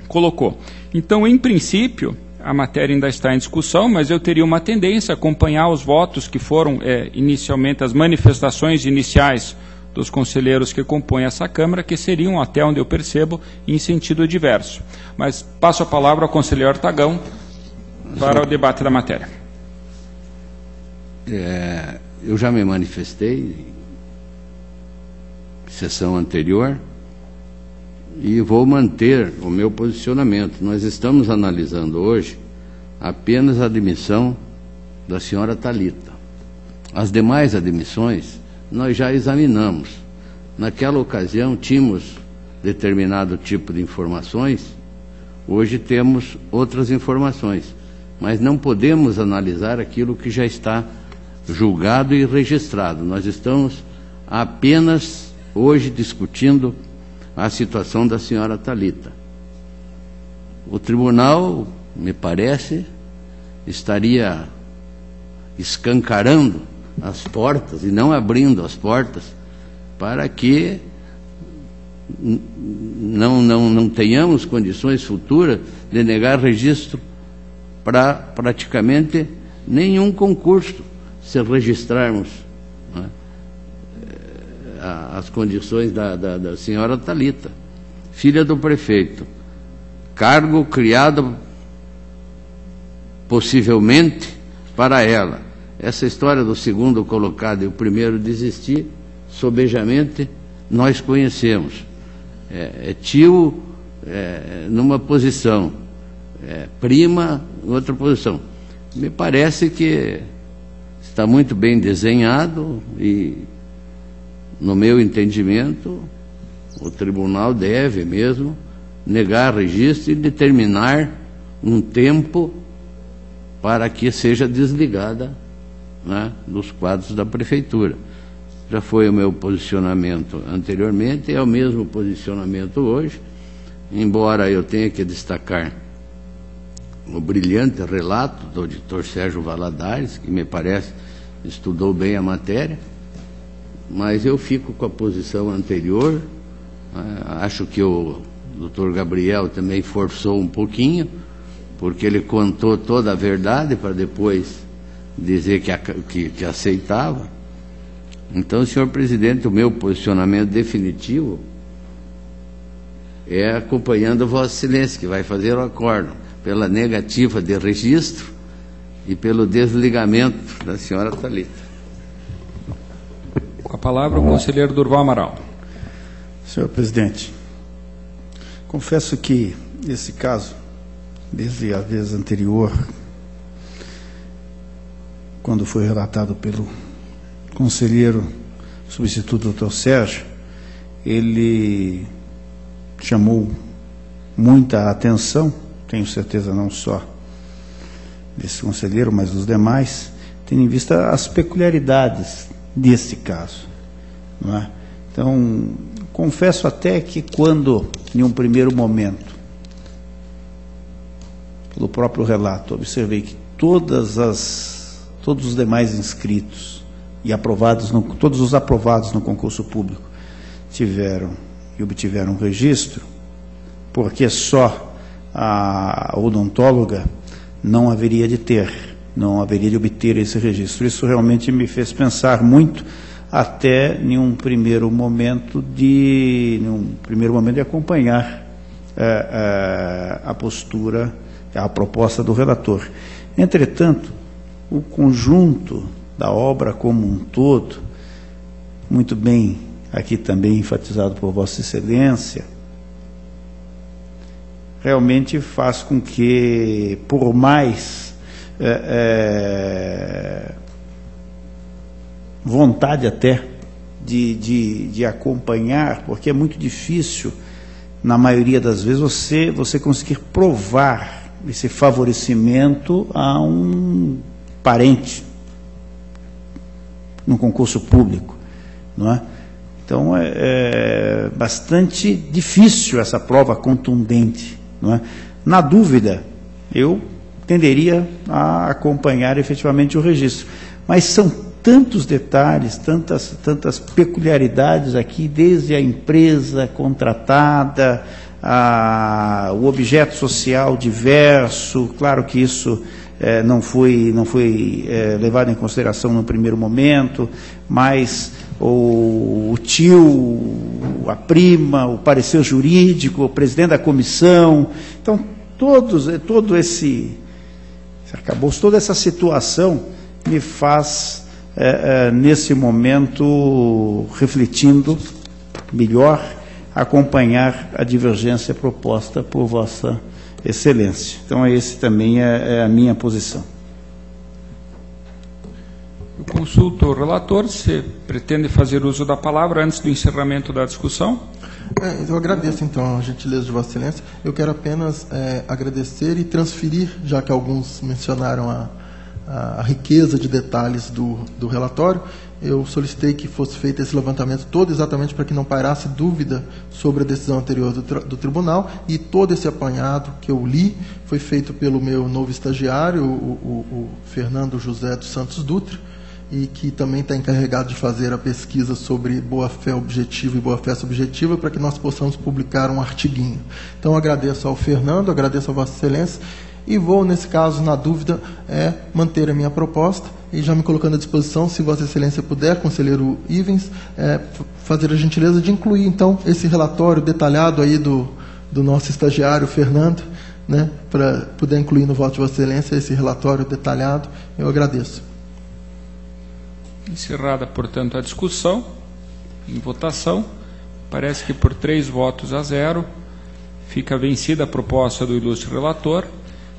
Speaker 1: colocou. Então, em princípio, a matéria ainda está em discussão, mas eu teria uma tendência a acompanhar os votos que foram inicialmente, as manifestações iniciais dos conselheiros que compõem essa Câmara, que seriam, até onde eu percebo, em sentido diverso. Mas passo a palavra ao conselheiro Artagão para o debate da matéria.
Speaker 2: Eu já me manifestei em sessão anterior e vou manter o meu posicionamento. Nós estamos analisando hoje apenas a admissão da senhora Thalita. As demais admissões nós já examinamos. Naquela ocasião tínhamos determinado tipo de informações, hoje temos outras informações, mas não podemos analisar aquilo que já está julgado e registrado. Nós estamos apenas hoje discutindo a situação da senhora Thalita. O tribunal, me parece, estaria escancarando as portas e não abrindo as portas para que não tenhamos condições futuras de negar registro para praticamente nenhum concurso, se registrarmos, né, as condições da senhora Thalita, filha do prefeito, cargo criado possivelmente para ela. Essa história do segundo colocado e o primeiro desistir, sobejamente, nós conhecemos. Tio numa posição, prima em outra posição. Me parece que está muito bem desenhado e, no meu entendimento, o tribunal deve mesmo negar registro e determinar um tempo para que seja desligada, né, dos quadros da prefeitura. Já foi o meu posicionamento anteriormente, é o mesmo posicionamento hoje, embora eu tenha que destacar o brilhante relato do auditor Sérgio Valadares, que me parece estudou bem a matéria, mas eu fico com a posição anterior. Acho que o doutor Gabriel também forçou um pouquinho, porque ele contou toda a verdade para depois dizer que aceitava. Então, senhor presidente, o meu posicionamento definitivo é acompanhando Vossa Excelência, que vai fazer o acórdão pela negativa de registro e pelo desligamento da senhora Thalita.
Speaker 1: Com a palavra o conselheiro Durval Amaral.
Speaker 4: Senhor presidente, confesso que esse caso, desde a vez anterior, quando foi relatado pelo conselheiro substituto Dr. Sérgio, ele chamou muita atenção, tenho certeza não só desse conselheiro, mas dos demais, tendo em vista as peculiaridades desse caso, não é? Então, confesso até que quando, em um primeiro momento, pelo próprio relato, observei que todos os demais inscritos e aprovados, todos os aprovados no concurso público tiveram e obtiveram registro, porque só a odontóloga não haveria de ter, não haveria de obter esse registro. Isso realmente me fez pensar muito, até em um primeiro momento de acompanhar a postura, a proposta do relator. Entretanto, o conjunto da obra como um todo, muito bem aqui também enfatizado por Vossa Excelência, realmente faz com que, por mais vontade até de acompanhar, porque é muito difícil, na maioria das vezes, você conseguir provar esse favorecimento a um parente num concurso público, não é? Então, é bastante difícil essa prova contundente, não é? Na dúvida, eu tenderia a acompanhar efetivamente o registro. Mas são tantos detalhes, tantas peculiaridades aqui, desde a empresa contratada, o objeto social diverso. Claro que isso não foi levado em consideração no primeiro momento, mas o tio, a prima, o parecer jurídico, o presidente da comissão. Então, todo esse arcabouço, toda essa situação me faz, nesse momento, refletindo melhor, acompanhar a divergência proposta por Vossa Excelência. Então, esse também é a minha posição.
Speaker 1: Eu consulto o relator, se pretende fazer uso da palavra antes do encerramento da discussão.
Speaker 3: Eu agradeço, então, a gentileza de Vossa Excelência. Eu quero apenas agradecer e transferir, já que alguns mencionaram a riqueza de detalhes do relatório, eu solicitei que fosse feito esse levantamento todo exatamente para que não pairasse dúvida sobre a decisão anterior do tribunal, e todo esse apanhado que eu li foi feito pelo meu novo estagiário, o Fernando José dos Santos Dutra, e que também está encarregado de fazer a pesquisa sobre boa-fé objetiva e boa-fé subjetiva, para que nós possamos publicar um artiguinho. Então, agradeço ao Fernando, agradeço a Vossa Excelência, e vou, nesse caso, na dúvida, manter a minha proposta, e já me colocando à disposição, se Vossa Excelência puder, conselheiro Ivens, fazer a gentileza de incluir, então, esse relatório detalhado aí do nosso estagiário, Fernando, né, para poder incluir no voto de Vossa Excelência esse relatório detalhado. Eu agradeço.
Speaker 1: Encerrada, portanto, a discussão, em votação, parece que por 3 votos a 0, fica vencida a proposta do ilustre relator.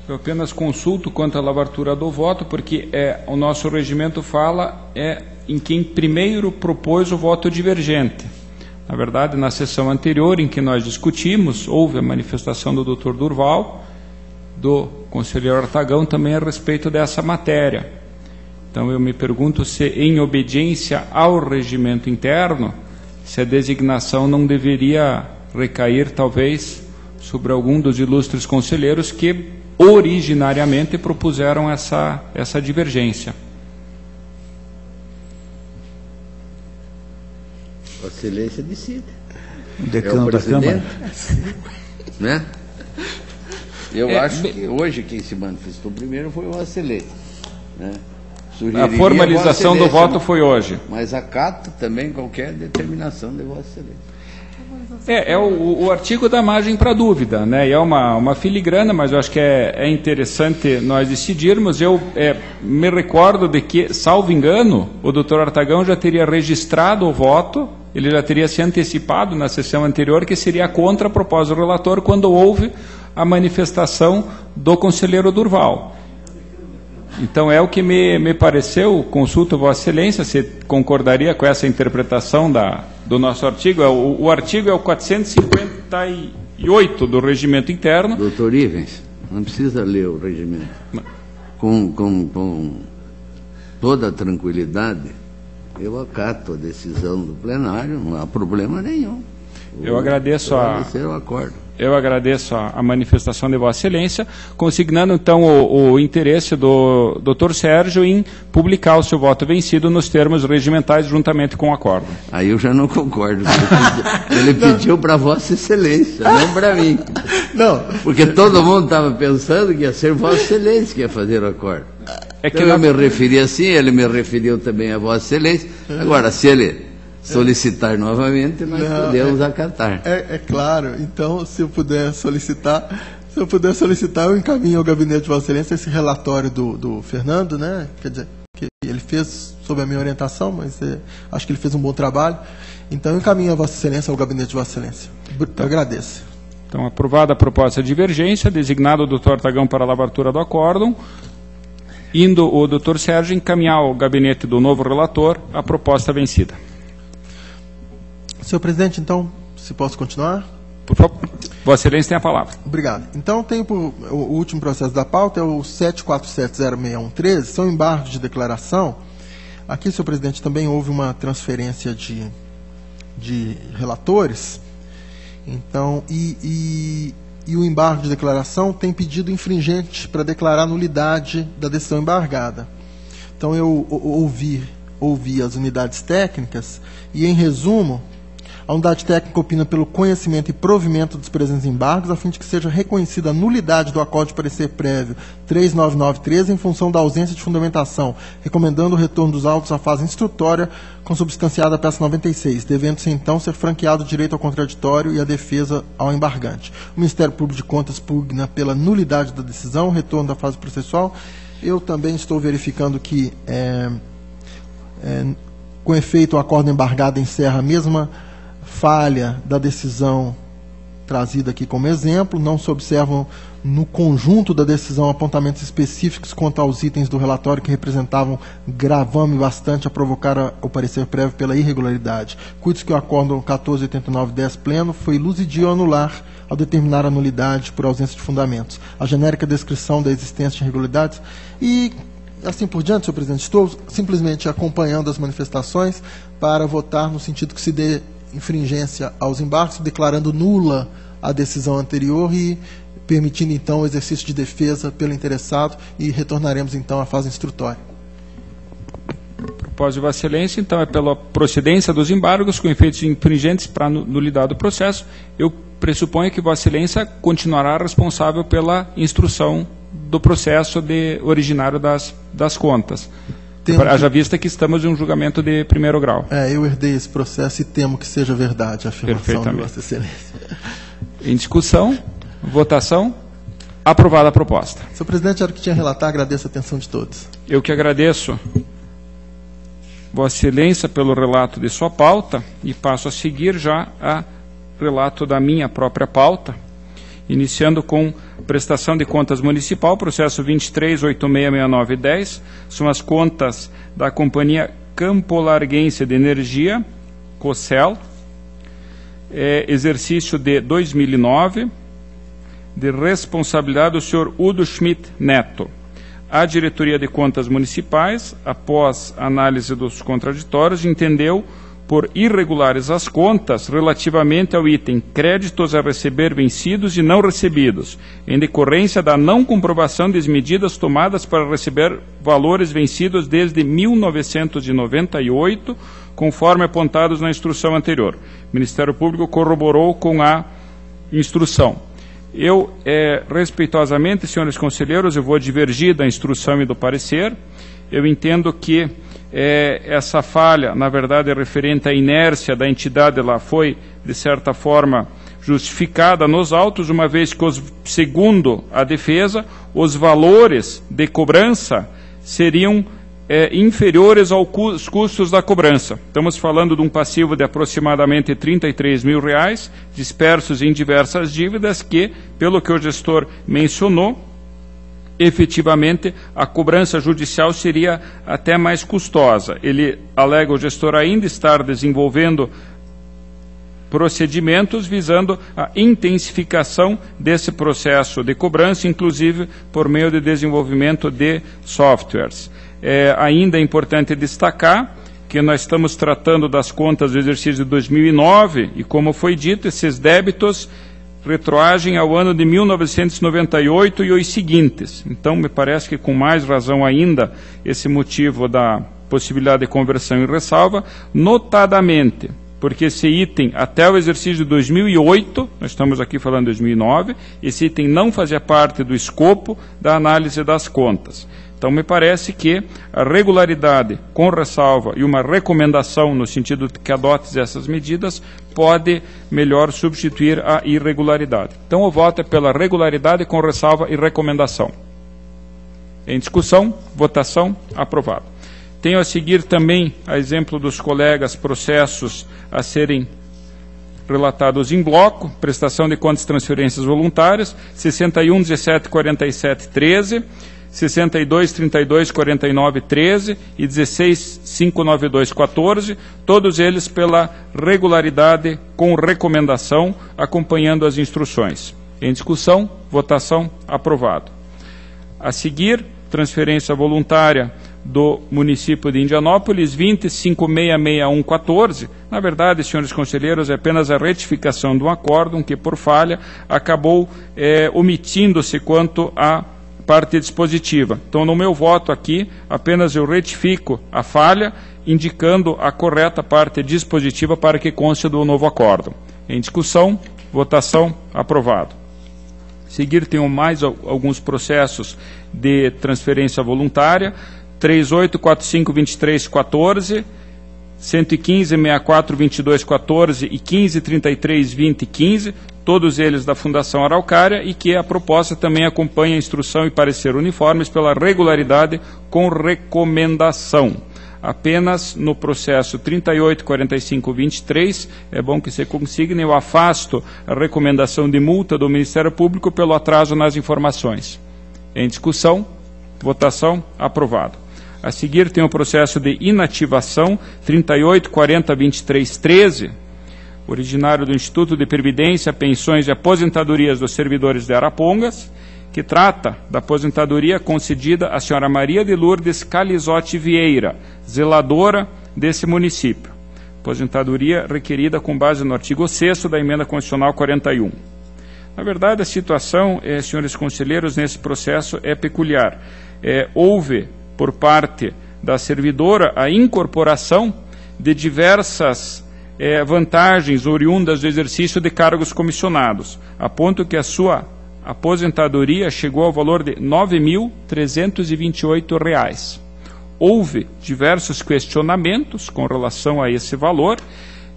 Speaker 1: Eu apenas consulto quanto à lavratura do voto, porque o nosso regimento fala em quem primeiro propôs o voto divergente. Na verdade, na sessão anterior, em que nós discutimos, houve a manifestação do Dr. Durval, do conselheiro Artagão, também a respeito dessa matéria. Então, eu me pergunto se, em obediência ao regimento interno, se a designação não deveria recair, talvez, sobre algum dos ilustres conselheiros que originariamente propuseram essa divergência.
Speaker 2: Vossa Excelência decide.
Speaker 4: O decano da Câmara.
Speaker 2: Né? Eu acho que hoje quem se manifestou primeiro foi Vossa Excelência, né?
Speaker 1: A formalização do voto foi hoje.
Speaker 2: Mas acato também qualquer determinação de Vossa Excelência.
Speaker 1: O artigo dá margem para dúvida, né? E é uma filigrana, mas eu acho que é interessante nós decidirmos. Eu me recordo de que, salvo engano, o doutor Artagão já teria registrado o voto, ele já teria se antecipado na sessão anterior que seria contra a proposta do relator quando houve a manifestação do conselheiro Durval. Então, é o que me pareceu, consulto Vossa Excelência, se concordaria com essa interpretação do nosso artigo. O artigo é o 458 do regimento interno.
Speaker 2: Doutor Ivens, não precisa ler o regimento. Com toda a tranquilidade, eu acato a decisão do plenário, não há problema nenhum.
Speaker 1: Eu agradeço
Speaker 2: o acordo.
Speaker 1: Eu agradeço a manifestação de Vossa Excelência, consignando então o interesse do Dr. Sérgio em publicar o seu voto vencido nos termos regimentais juntamente com o acordo.
Speaker 2: Aí eu já não concordo. Ele pediu para Vossa Excelência, não para mim.
Speaker 3: Não.
Speaker 2: Porque todo mundo estava pensando que ia ser Vossa Excelência que ia fazer o acordo. Então eu me referi assim, ele me referiu também a Vossa Excelência. Agora, se ele solicitar novamente, nós podemos acatar.
Speaker 3: É claro. Então, se eu puder solicitar, eu encaminho ao gabinete de Vossa Excelência esse relatório do Fernando, né? Quer dizer, que ele fez sob a minha orientação, mas acho que ele fez um bom trabalho. Então, eu encaminho a Vossa Excelência ao gabinete de Vossa Excelência. Eu agradeço.
Speaker 1: Então, aprovada a proposta de divergência, designado o Dr. Artagão para a lavratura do acórdão, indo o Dr. Sérgio encaminhar ao gabinete do novo relator a proposta vencida.
Speaker 3: Senhor presidente, então, se posso continuar?
Speaker 1: Por favor. Vossa Excelência tem a palavra.
Speaker 3: Obrigado. Então, o último processo da pauta é o 7470613, são embargos de declaração. Aqui, senhor presidente, também houve uma transferência de relatores. Então, e o embargo de declaração tem pedido infringente para declarar nulidade da decisão embargada. Então, eu ouvi as unidades técnicas e, em resumo, a unidade técnica opina pelo conhecimento e provimento dos presentes embargos, a fim de que seja reconhecida a nulidade do acórdão de parecer prévio 39913 em função da ausência de fundamentação, recomendando o retorno dos autos à fase instrutória consubstanciada a peça 96, devendo-se então ser franqueado o direito ao contraditório e a defesa ao embargante. O Ministério Público de Contas pugna pela nulidade da decisão, retorno da fase processual. Eu também estou verificando que, com efeito, o acórdão embargado encerra a mesma falha da decisão trazida aqui como exemplo. Não se observam no conjunto da decisão apontamentos específicos quanto aos itens do relatório que representavam gravame bastante a provocar o parecer prévio pela irregularidade. Cuide-se que o acórdão 148910 pleno foi luzidio anular ao determinar a nulidade por ausência de fundamentos. A genérica descrição da existência de irregularidades e assim por diante, senhor presidente. Estou simplesmente acompanhando as manifestações para votar no sentido que se dê infringência aos embargos, declarando nula a decisão anterior e permitindo, então, o exercício de defesa pelo interessado, e retornaremos, então, à fase instrutória.
Speaker 1: Propósito de Vossa Excelência, então, é pela procedência dos embargos com efeitos infringentes para nulidade do processo. Eu pressuponho que Vossa Excelência continuará responsável pela instrução do processo originário das contas. Haja vista que estamos em um julgamento de primeiro grau.
Speaker 3: Eu herdei esse processo e temo que seja verdade a afirmação de Vossa Excelência.
Speaker 1: Em discussão, votação, aprovada a proposta.
Speaker 3: Senhor presidente, era o que tinha a relatar, agradeço a atenção de todos.
Speaker 1: Eu que agradeço Vossa Excelência pelo relato de sua pauta e passo a seguir já a relato da minha própria pauta, iniciando com prestação de contas municipal, processo 23866910, são as contas da Companhia Campolarguense de Energia, COCEL, exercício de 2009, de responsabilidade do senhor Udo Schmidt Neto. A Diretoria de Contas Municipais, após análise dos contraditórios, entendeu por irregulares as contas relativamente ao item créditos a receber vencidos e não recebidos, em decorrência da não comprovação das medidas tomadas para receber valores vencidos desde 1998, conforme apontados na instrução anterior. O Ministério Público corroborou com a instrução. Eu, respeitosamente, senhores conselheiros, eu vou divergir da instrução e do parecer. Eu entendo que essa falha, na verdade, é referente à inércia da entidade, ela foi, de certa forma, justificada nos autos, uma vez que, segundo a defesa, os valores de cobrança seriam inferiores aos custos da cobrança. Estamos falando de um passivo de aproximadamente R$33 mil, dispersos em diversas dívidas, que, pelo que o gestor mencionou, efetivamente, a cobrança judicial seria até mais custosa. Ele alega, o gestor, ainda estar desenvolvendo procedimentos visando a intensificação desse processo de cobrança, inclusive por meio de desenvolvimento de softwares. Ainda é importante destacar que nós estamos tratando das contas do exercício de 2009 e, como foi dito, esses débitos retroagem ao ano de 1998 e os seguintes. Então, me parece que com mais razão ainda esse motivo da possibilidade de conversão e ressalva, notadamente, porque esse item, até o exercício de 2008, nós estamos aqui falando de 2009, esse item não fazia parte do escopo da análise das contas. Então, me parece que a regularidade com ressalva e uma recomendação no sentido de que adote essas medidas pode melhor substituir a irregularidade. Então, o voto é pela regularidade com ressalva e recomendação. Em discussão, votação, aprovado. Tenho a seguir também, a exemplo dos colegas, processos a serem relatados em bloco: prestação de contas e transferências voluntárias, 61, 17, 47, 13, 62, 32, 49, 13 e 16, 592, 14, todos eles pela regularidade com recomendação, acompanhando as instruções. Em discussão, votação, aprovado. A seguir, transferência voluntária do município de Indianópolis, 25.661.14. Na verdade, senhores conselheiros, é apenas a retificação de um acórdão que, por falha, acabou omitindo-se quanto à parte dispositiva. Então, no meu voto aqui, apenas eu retifico a falha, indicando a correta parte dispositiva para que conste do novo acórdão. Em discussão, votação, aprovado. A seguir, tenho mais alguns processos de transferência voluntária: 38452314, 115642214 e 15332015, todos eles da Fundação Araucária, e que a proposta também acompanha a instrução e parecer uniformes pela regularidade com recomendação. Apenas no processo 384523, é bom que se consigne, eu afasto a recomendação de multa do Ministério Público pelo atraso nas informações. Em discussão, votação, aprovado. A seguir tem o processo de inativação 38402313, originário do Instituto de Previdência, Pensões e Aposentadorias dos Servidores de Arapongas, que trata da aposentadoria concedida à senhora Maria de Lourdes Calizotti Vieira, zeladora desse município. Aposentadoria requerida com base no artigo 6º da Emenda Constitucional 41. Na verdade, a situação, senhores conselheiros, nesse processo é peculiar. Houve, por parte da servidora, a incorporação de diversas vantagens oriundas do exercício de cargos comissionados, a ponto que a sua aposentadoria chegou ao valor de R$ 9.328. Houve diversos questionamentos com relação a esse valor,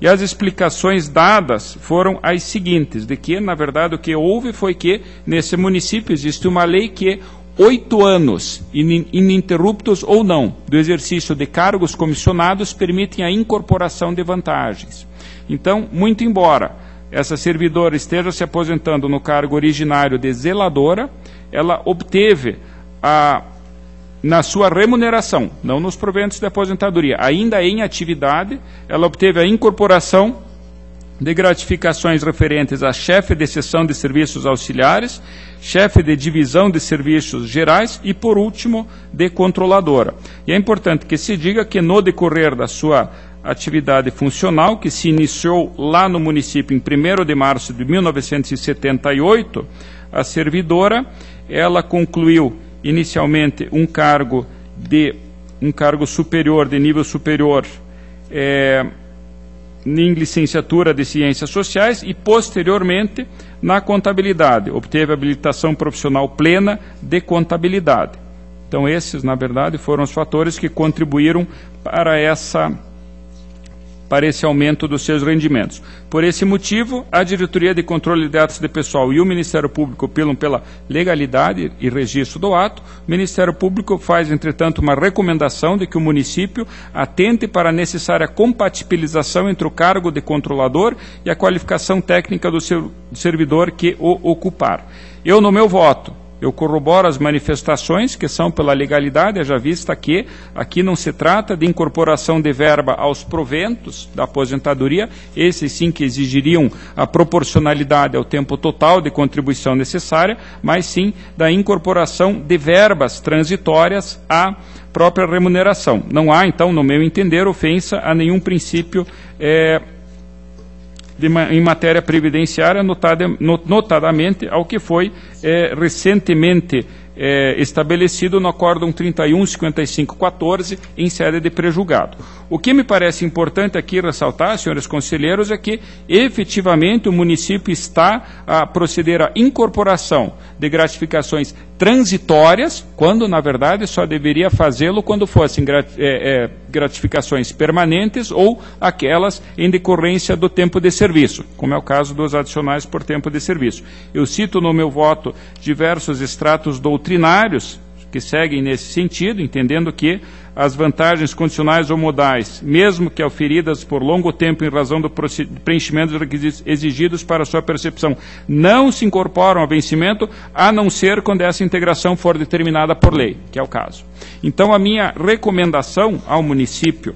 Speaker 1: e as explicações dadas foram as seguintes, de que, na verdade, o que houve foi que, nesse município, existe uma lei que 8 anos, ininterruptos ou não, do exercício de cargos comissionados permitem a incorporação de vantagens. Então, muito embora essa servidora esteja se aposentando no cargo originário de zeladora, ela obteve na sua remuneração, não nos proventos de aposentadoria, ainda em atividade, ela obteve a incorporação de gratificações referentes a chefe de seção de serviços auxiliares, chefe de divisão de serviços gerais e, por último, de controladora. E é importante que se diga que, no decorrer da sua atividade funcional, que se iniciou lá no município em 1º de março de 1978, a servidora, ela concluiu inicialmente um cargo superior, de nível superior, em licenciatura de Ciências Sociais e, posteriormente, na contabilidade. Obteve habilitação profissional plena de contabilidade. Então, esses, na verdade, foram os fatores que contribuíram para esse aumento dos seus rendimentos. Por esse motivo, a Diretoria de Controle de Atos de Pessoal e o Ministério Público apelam pela legalidade e registro do ato. O Ministério Público faz, entretanto, uma recomendação de que o município atente para a necessária compatibilização entre o cargo de controlador e a qualificação técnica do seu servidor que o ocupar. Eu, no meu voto, eu corroboro as manifestações que são pela legalidade, já vista que aqui não se trata de incorporação de verba aos proventos da aposentadoria, esses sim que exigiriam a proporcionalidade ao tempo total de contribuição necessária, mas sim da incorporação de verbas transitórias à própria remuneração. Não há, então, no meu entender, ofensa a nenhum princípio em matéria previdenciária, notadamente ao que foi recentemente estabelecido no Acórdão 315514 em sede de pré-julgado. O que me parece importante aqui ressaltar, senhores conselheiros, é que efetivamente o município está a proceder à incorporação de gratificações transitórias, quando na verdade só deveria fazê-lo quando fossem gratificações permanentes ou aquelas em decorrência do tempo de serviço, como é o caso dos adicionais por tempo de serviço. Eu cito no meu voto diversos extratos doutrinários que seguem nesse sentido, entendendo que as vantagens condicionais ou modais, mesmo que auferidas por longo tempo em razão do preenchimento dos requisitos exigidos para sua percepção, não se incorporam ao vencimento, a não ser quando essa integração for determinada por lei, que é o caso. Então, a minha recomendação ao município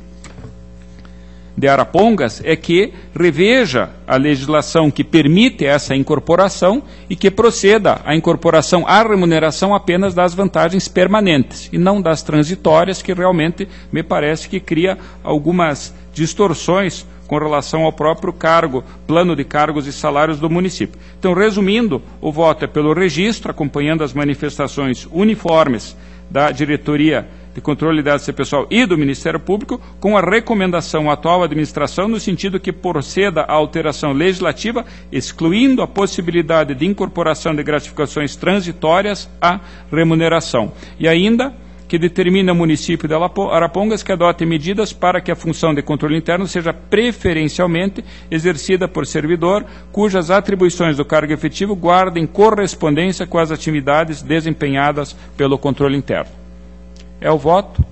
Speaker 1: de Arapongas é que reveja a legislação que permite essa incorporação e que proceda à incorporação à remuneração apenas das vantagens permanentes e não das transitórias, que realmente me parece que cria algumas distorções com relação ao próprio plano de cargos e salários do município. Então, resumindo, o voto é pelo registro, acompanhando as manifestações uniformes da diretoria de controle de dados pessoal e do Ministério Público, com a recomendação à atual administração no sentido que proceda à alteração legislativa, excluindo a possibilidade de incorporação de gratificações transitórias à remuneração. E ainda que determine ao município de Arapongas que adote medidas para que a função de controle interno seja preferencialmente exercida por servidor cujas atribuições do cargo efetivo guardem correspondência com as atividades desempenhadas pelo controle interno. É o voto.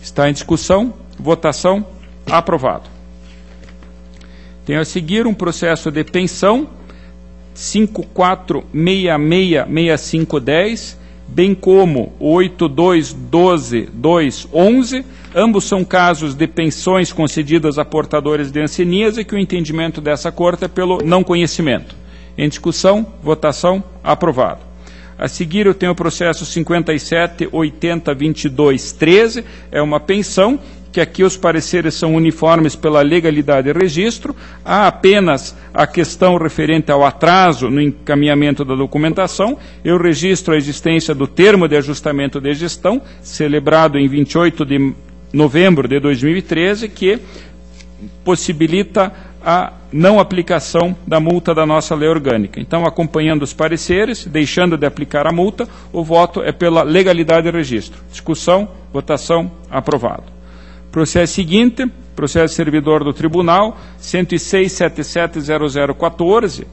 Speaker 1: Está em discussão. Votação. Aprovado. Tenho a seguir um processo de pensão 54666510, bem como 8212.211. Ambos são casos de pensões concedidas a portadores de ancianias e que o entendimento dessa Corte é pelo não conhecimento. Em discussão. Votação. Aprovado. A seguir, eu tenho o processo 57802213, é uma pensão, que aqui os pareceres são uniformes pela legalidade e registro. Há apenas a questão referente ao atraso no encaminhamento da documentação. Eu registro a existência do termo de ajustamento de gestão, celebrado em 28 de novembro de 2013, que possibilita a não aplicação da multa da nossa lei orgânica. Então, acompanhando os pareceres, deixando de aplicar a multa, o voto é pela legalidade e registro. Discussão, votação, aprovado. Processo seguinte, processo servidor do Tribunal, 106.770014,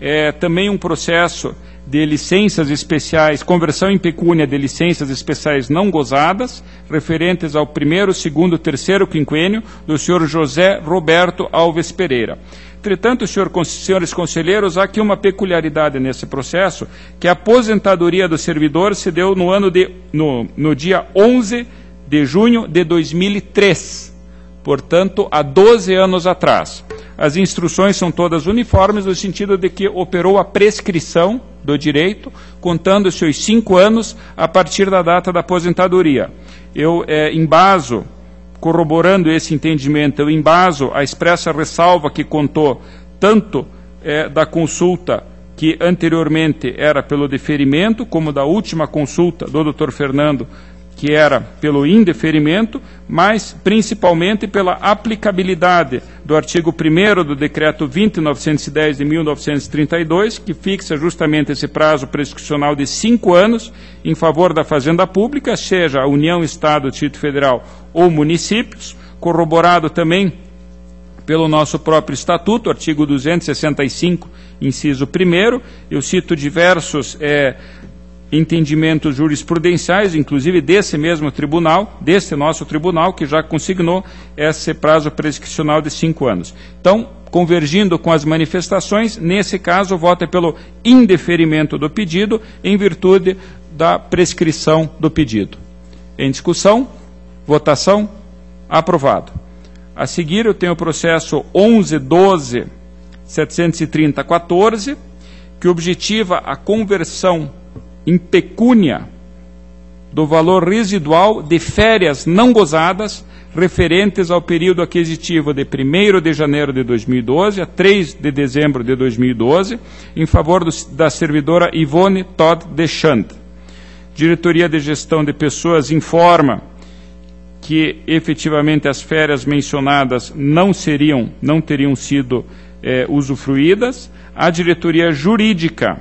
Speaker 1: é também um processo de licenças especiais, conversão em pecúnia de licenças especiais não gozadas, referentes ao 1º, 2º, 3º quinquênio do senhor José Roberto Alves Pereira. Entretanto, senhores conselheiros, há aqui uma peculiaridade nesse processo, que a aposentadoria do servidor se deu no dia 11 de junho de 2003, portanto, há 12 anos atrás. As instruções são todas uniformes, no sentido de que operou a prescrição do direito, contando os seus 5 anos a partir da data da aposentadoria. Eu embaso, corroborando esse entendimento, eu embaso a expressa ressalva que contou tanto da consulta que anteriormente era pelo deferimento, como da última consulta do Dr. Fernando, que era pelo indeferimento, mas principalmente pela aplicabilidade do artigo 1º do Decreto 20.910 de 1932, que fixa justamente esse prazo prescricional de 5 anos em favor da Fazenda Pública, seja a União, Estado, Distrito Federal ou municípios, corroborado também pelo nosso próprio Estatuto, artigo 265, inciso 1º. Eu cito diversos entendimentos jurisprudenciais, inclusive desse mesmo tribunal, desse nosso tribunal, que já consignou esse prazo prescricional de 5 anos. Então, convergindo com as manifestações, nesse caso, o voto é pelo indeferimento do pedido, em virtude da prescrição do pedido. Em discussão, votação, aprovado. A seguir, eu tenho o processo 11.12.730.14, que objetiva a conversão em pecúnia do valor residual de férias não gozadas referentes ao período aquisitivo de 1º de janeiro de 2012 a 3 de dezembro de 2012, em favor da servidora Ivone Todd Deschamps. Diretoria de Gestão de Pessoas informa que efetivamente as férias mencionadas não teriam sido usufruídas. A diretoria jurídica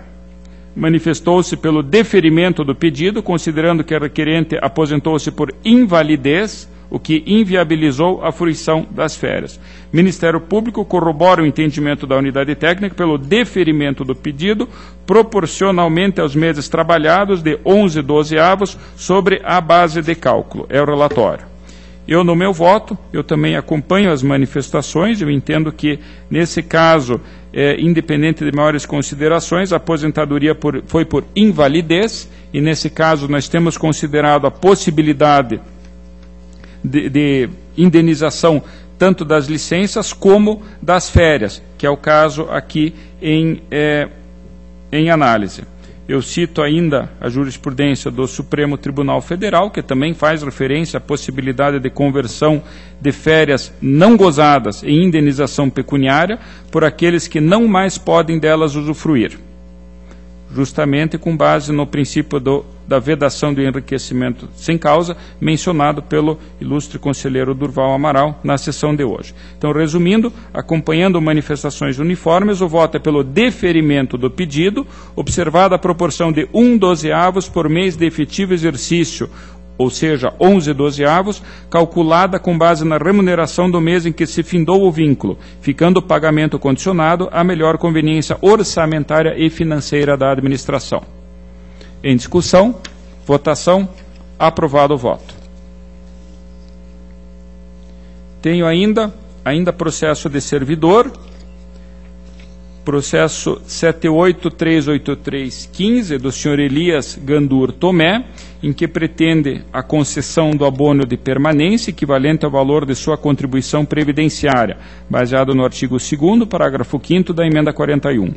Speaker 1: manifestou-se pelo deferimento do pedido, considerando que a requerente aposentou-se por invalidez, o que inviabilizou a fruição das férias. Ministério Público corrobora o entendimento da unidade técnica pelo deferimento do pedido, proporcionalmente aos meses trabalhados de 11/12 sobre a base de cálculo. É o relatório. Eu, no meu voto, eu também acompanho as manifestações, eu entendo que, nesse caso, independente de maiores considerações, a aposentadoria foi por invalidez, e nesse caso nós temos considerado a possibilidade de indenização tanto das licenças como das férias, que é o caso aqui em análise. Eu cito ainda a jurisprudência do Supremo Tribunal Federal, que também faz referência à possibilidade de conversão de férias não gozadas em indenização pecuniária por aqueles que não mais podem delas usufruir, justamente com base no princípio da vedação do enriquecimento sem causa, mencionado pelo ilustre conselheiro Durval Amaral na sessão de hoje. Então, resumindo, acompanhando manifestações uniformes, o voto é pelo deferimento do pedido, observada a proporção de 1/12 por mês de efetivo exercício, ou seja, 11/12, calculada com base na remuneração do mês em que se findou o vínculo, ficando o pagamento condicionado à melhor conveniência orçamentária e financeira da administração. Em discussão, votação, aprovado o voto. Tenho ainda processo de servidor, processo 78.383.15 do senhor Elias Gandur Tomé, em que pretende a concessão do abono de permanência equivalente ao valor de sua contribuição previdenciária, baseado no artigo 2º, parágrafo 5º da emenda 41.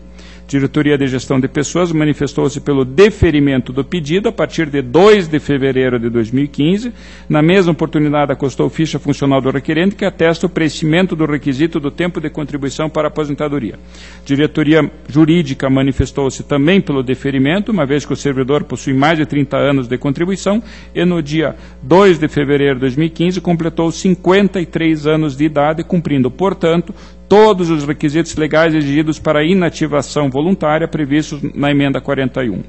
Speaker 1: Diretoria de Gestão de Pessoas manifestou-se pelo deferimento do pedido a partir de 2 de fevereiro de 2015. Na mesma oportunidade, acostou ficha funcional do requerente que atesta o preenchimento do requisito do tempo de contribuição para a aposentadoria. Diretoria Jurídica manifestou-se também pelo deferimento, uma vez que o servidor possui mais de 30 anos de contribuição e no dia 2 de fevereiro de 2015 completou 53 anos de idade, cumprindo, portanto, todos os requisitos legais exigidos para a inativação voluntária previstos na emenda 41.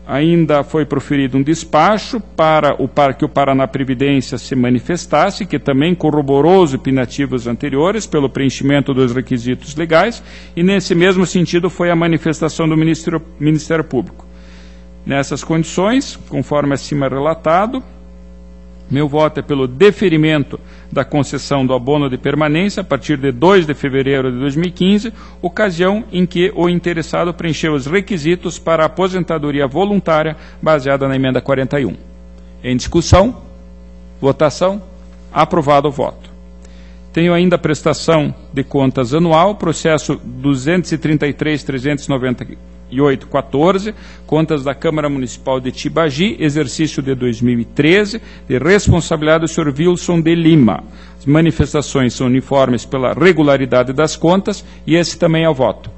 Speaker 1: Ainda foi proferido um despacho para que o Paraná Previdência se manifestasse, que também corroborou os opinativos anteriores pelo preenchimento dos requisitos legais, e nesse mesmo sentido foi a manifestação do Ministério Público. Nessas condições, conforme acima relatado, meu voto é pelo deferimento da concessão do abono de permanência a partir de 2 de fevereiro de 2015, ocasião em que o interessado preencheu os requisitos para a aposentadoria voluntária baseada na emenda 41. Em discussão, votação, aprovado o voto. Tenho ainda a prestação de contas anual, processo 233.398.14, contas da Câmara Municipal de Tibagi, exercício de 2013, de responsabilidade do senhor Wilson de Lima. As manifestações são uniformes pela regularidade das contas e esse também é o voto.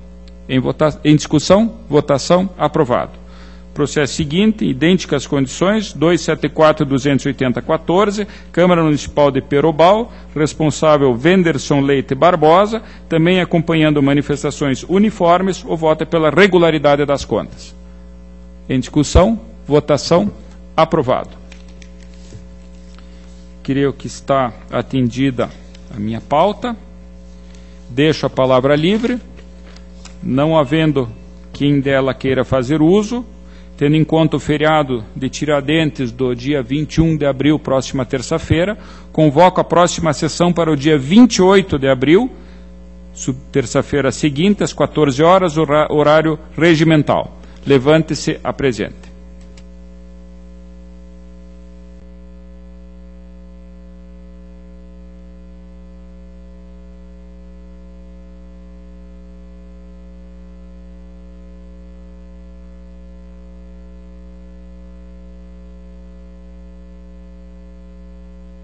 Speaker 1: Em discussão, votação, aprovado. Processo seguinte, idênticas condições, 274.280.14, Câmara Municipal de Perobal, responsável Venderson Leite Barbosa, também acompanhando manifestações uniformes, o voto é pela regularidade das contas. Em discussão, votação, aprovado. Creio que está atendida a minha pauta. Deixo a palavra livre, não havendo quem dela queira fazer uso, tendo em conta o feriado de Tiradentes do dia 21 de abril, próxima terça-feira, convoco a próxima sessão para o dia 28 de abril, terça-feira seguinte, às 14 horas, horário regimental. Levante-se, apresente.